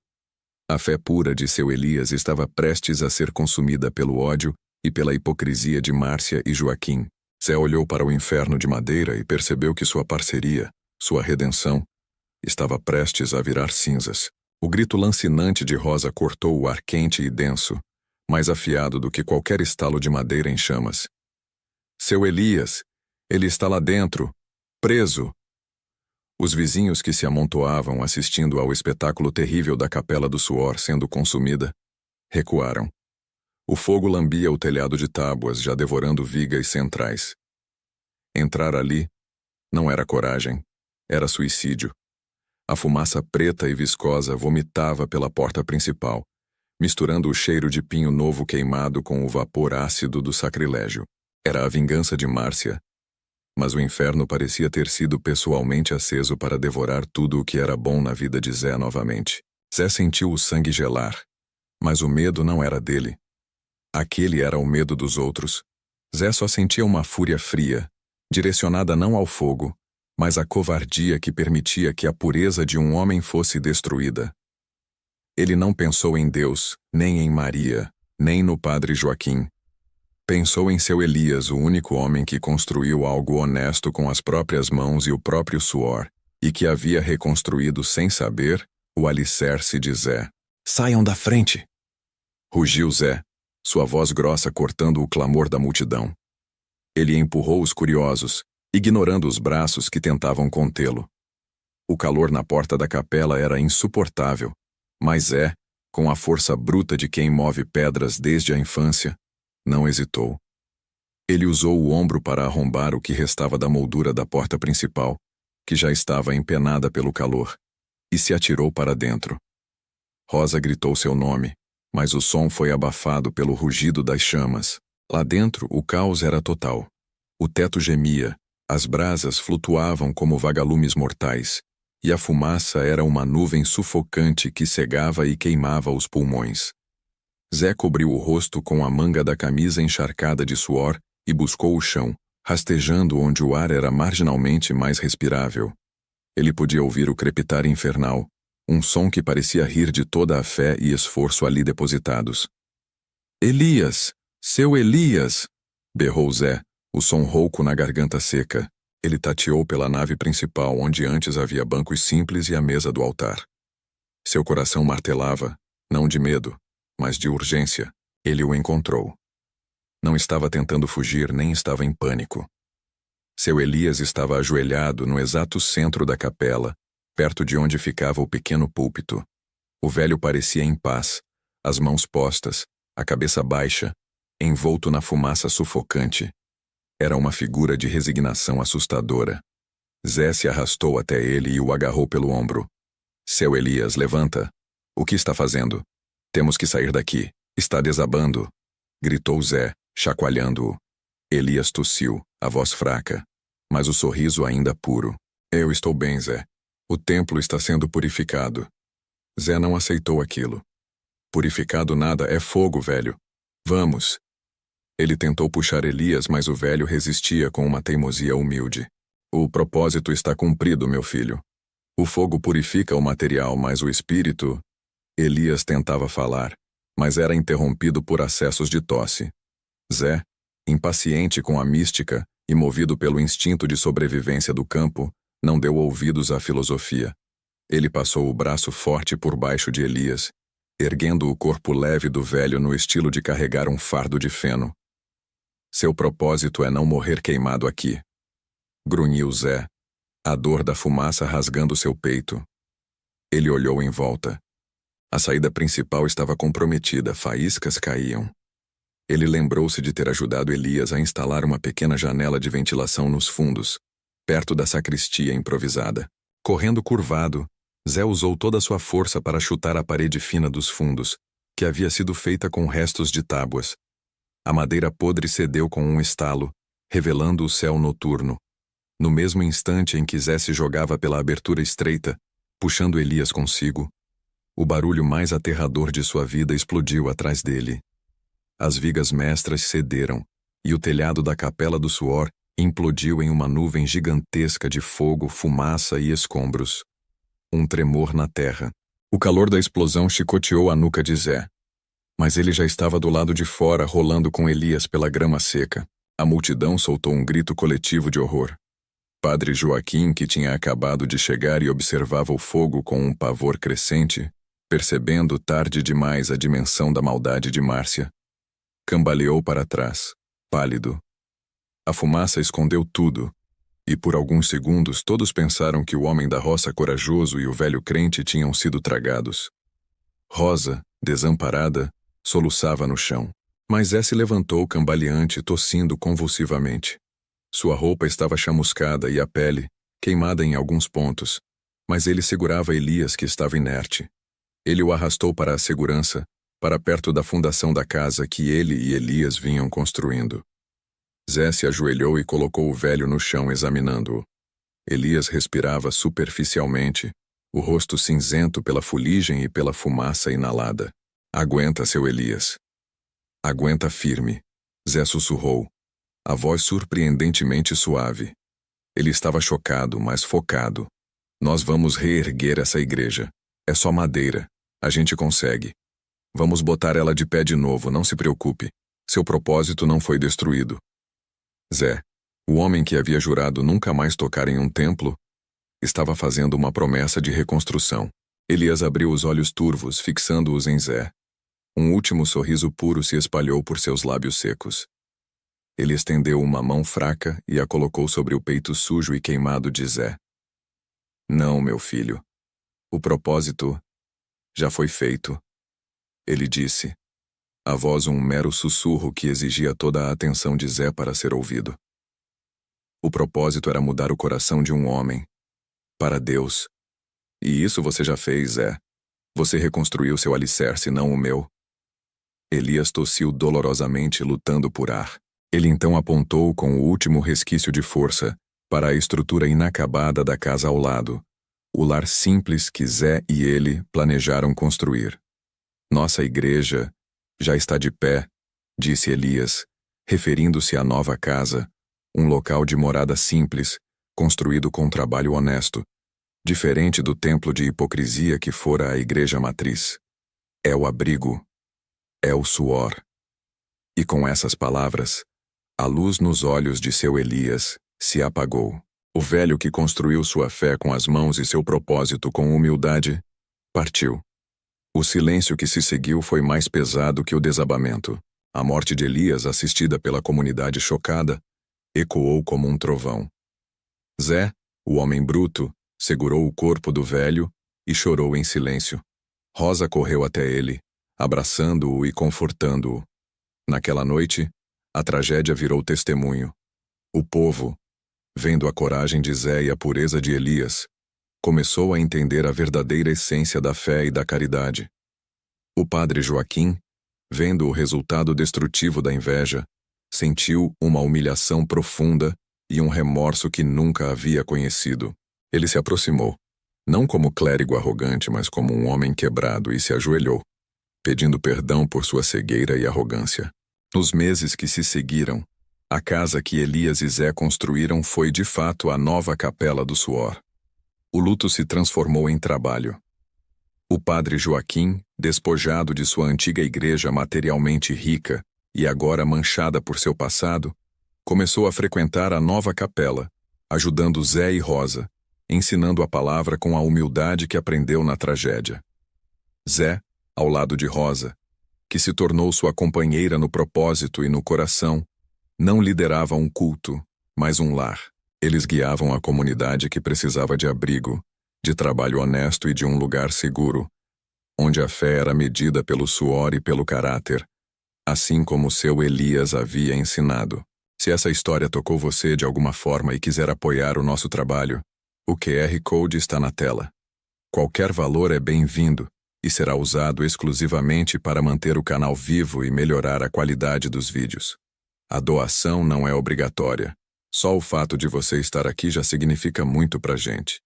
A fé pura de seu Elias estava prestes a ser consumida pelo ódio e pela hipocrisia de Márcia e Joaquim. Zé olhou para o inferno de madeira e percebeu que sua parceria, sua redenção, estava prestes a virar cinzas. O grito lancinante de Rosa cortou o ar quente e denso, mais afiado do que qualquer estalo de madeira em chamas. Seu Elias! Ele está lá dentro! Preso! Os vizinhos que se amontoavam assistindo ao espetáculo terrível da capela do suor sendo consumida, recuaram. O fogo lambia o telhado de tábuas, já devorando vigas centrais. Entrar ali não era coragem, era suicídio. A fumaça preta e viscosa vomitava pela porta principal, misturando o cheiro de pinho novo queimado com o vapor ácido do sacrilégio. Era a vingança de Márcia, mas o inferno parecia ter sido pessoalmente aceso para devorar tudo o que era bom na vida de Zé novamente. Zé sentiu o sangue gelar, mas o medo não era dele. Aquele era o medo dos outros. Zé só sentia uma fúria fria, direcionada não ao fogo, mas à covardia que permitia que a pureza de um homem fosse destruída. Ele não pensou em Deus, nem em Maria, nem no padre Joaquim. Pensou em seu Elias, o único homem que construiu algo honesto com as próprias mãos e o próprio suor, e que havia reconstruído sem saber o alicerce de Zé. Saiam da frente! Rugiu Zé, sua voz grossa cortando o clamor da multidão. Ele empurrou os curiosos, ignorando os braços que tentavam contê-lo. O calor na porta da capela era insuportável, mas Zé, com a força bruta de quem move pedras desde a infância, não hesitou. Ele usou o ombro para arrombar o que restava da moldura da porta principal, que já estava empenada pelo calor, e se atirou para dentro. Rosa gritou seu nome, mas o som foi abafado pelo rugido das chamas. Lá dentro, o caos era total. O teto gemia, as brasas flutuavam como vagalumes mortais, e a fumaça era uma nuvem sufocante que cegava e queimava os pulmões. Zé cobriu o rosto com a manga da camisa encharcada de suor e buscou o chão, rastejando onde o ar era marginalmente mais respirável. Ele podia ouvir o crepitar infernal, um som que parecia rir de toda a fé e esforço ali depositados. Elias! Seu Elias! Berrou Zé, o som rouco na garganta seca. Ele tateou pela nave principal, onde antes havia bancos simples e a mesa do altar. Seu coração martelava, não de medo, mas de urgência. Ele o encontrou. Não estava tentando fugir, nem estava em pânico. Seu Elias estava ajoelhado no exato centro da capela, perto de onde ficava o pequeno púlpito. O velho parecia em paz, as mãos postas, a cabeça baixa, envolto na fumaça sufocante. Era uma figura de resignação assustadora. Zé se arrastou até ele e o agarrou pelo ombro. Seu Elias, levanta. O que está fazendo? Temos que sair daqui. Está desabando. Gritou Zé, chacoalhando-o. Elias tossiu, a voz fraca, mas o sorriso ainda puro. Eu estou bem, Zé. O templo está sendo purificado. Zé não aceitou aquilo. Purificado nada, é fogo, velho. Vamos. Ele tentou puxar Elias, mas o velho resistia com uma teimosia humilde. O propósito está cumprido, meu filho. O fogo purifica o material, mas o espírito... Elias tentava falar, mas era interrompido por acessos de tosse. Zé, impaciente com a mística e movido pelo instinto de sobrevivência do campo, não deu ouvidos à filosofia. Ele passou o braço forte por baixo de Elias, erguendo o corpo leve do velho no estilo de carregar um fardo de feno. Seu propósito é não morrer queimado aqui. Grunhiu Zé, a dor da fumaça rasgando seu peito. Ele olhou em volta. A saída principal estava comprometida, faíscas caíam. Ele lembrou-se de ter ajudado Elias a instalar uma pequena janela de ventilação nos fundos, perto da sacristia improvisada. Correndo curvado, Zé usou toda a sua força para chutar a parede fina dos fundos, que havia sido feita com restos de tábuas. A madeira podre cedeu com um estalo, revelando o céu noturno. No mesmo instante em que Zé se jogava pela abertura estreita, puxando Elias consigo, o barulho mais aterrador de sua vida explodiu atrás dele. As vigas mestras cederam, e o telhado da Capela do Suor implodiu em uma nuvem gigantesca de fogo, fumaça e escombros. Um tremor na terra. O calor da explosão chicoteou a nuca de Zé. Mas ele já estava do lado de fora, rolando com Elias pela grama seca. A multidão soltou um grito coletivo de horror. Padre Joaquim, que tinha acabado de chegar e observava o fogo com um pavor crescente, percebendo tarde demais a dimensão da maldade de Márcia, cambaleou para trás, pálido. A fumaça escondeu tudo, e por alguns segundos todos pensaram que o homem da roça corajoso e o velho crente tinham sido tragados. Rosa, desamparada, soluçava no chão. Mas Zé se levantou cambaleante, tossindo convulsivamente. Sua roupa estava chamuscada e a pele, queimada em alguns pontos, mas ele segurava Elias, que estava inerte. Ele o arrastou para a segurança, para perto da fundação da casa que ele e Elias vinham construindo. Zé se ajoelhou e colocou o velho no chão, examinando-o. Elias respirava superficialmente, o rosto cinzento pela fuligem e pela fumaça inalada. Aguenta, seu Elias. Aguenta firme, Zé sussurrou, a voz surpreendentemente suave. Ele estava chocado, mas focado. Nós vamos reerguer essa igreja. É só madeira. A gente consegue. Vamos botar ela de pé de novo, não se preocupe. Seu propósito não foi destruído. Zé, o homem que havia jurado nunca mais tocar em um templo, estava fazendo uma promessa de reconstrução. Elias abriu os olhos turvos, fixando-os em Zé. Um último sorriso puro se espalhou por seus lábios secos. Ele estendeu uma mão fraca e a colocou sobre o peito sujo e queimado de Zé. Não, meu filho. O propósito já foi feito. Ele disse, a voz um mero sussurro que exigia toda a atenção de Zé para ser ouvido. O propósito era mudar o coração de um homem, para Deus. E isso você já fez, Zé. Você reconstruiu seu alicerce, não o meu. Elias tossiu dolorosamente, lutando por ar. Ele então apontou com o último resquício de força para a estrutura inacabada da casa ao lado, o lar simples que Zé e ele planejaram construir. Nossa igreja já está de pé, disse Elias, referindo-se à nova casa, um local de morada simples, construído com trabalho honesto, diferente do templo de hipocrisia que fora a igreja matriz. É o abrigo, é o suor. E com essas palavras, a luz nos olhos de seu Elias se apagou. O velho que construiu sua fé com as mãos e seu propósito com humildade, partiu. O silêncio que se seguiu foi mais pesado que o desabamento. A morte de Elias, assistida pela comunidade chocada, ecoou como um trovão. Zé, o homem bruto, segurou o corpo do velho e chorou em silêncio. Rosa correu até ele, abraçando-o e confortando-o. Naquela noite, a tragédia virou testemunho. O povo, vendo a coragem de Zé e a pureza de Elias, começou a entender a verdadeira essência da fé e da caridade. O padre Joaquim, vendo o resultado destrutivo da inveja, sentiu uma humilhação profunda e um remorso que nunca havia conhecido. Ele se aproximou, não como clérigo arrogante, mas como um homem quebrado, e se ajoelhou, pedindo perdão por sua cegueira e arrogância. Nos meses que se seguiram, a casa que Elias e Zé construíram foi de fato a nova capela do suor. O luto se transformou em trabalho. O padre Joaquim, despojado de sua antiga igreja materialmente rica e agora manchada por seu passado, começou a frequentar a nova capela, ajudando Zé e Rosa, ensinando a palavra com a humildade que aprendeu na tragédia. Zé, ao lado de Rosa, que se tornou sua companheira no propósito e no coração, não liderava um culto, mas um lar. Eles guiavam a comunidade que precisava de abrigo, de trabalho honesto e de um lugar seguro, onde a fé era medida pelo suor e pelo caráter, assim como seu Elias havia ensinado. Se essa história tocou você de alguma forma e quiser apoiar o nosso trabalho, o QR Code está na tela. Qualquer valor é bem-vindo e será usado exclusivamente para manter o canal vivo e melhorar a qualidade dos vídeos. A doação não é obrigatória. Só o fato de você estar aqui já significa muito pra gente.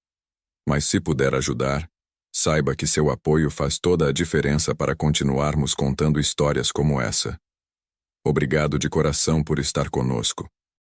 Mas se puder ajudar, saiba que seu apoio faz toda a diferença para continuarmos contando histórias como essa. Obrigado de coração por estar conosco.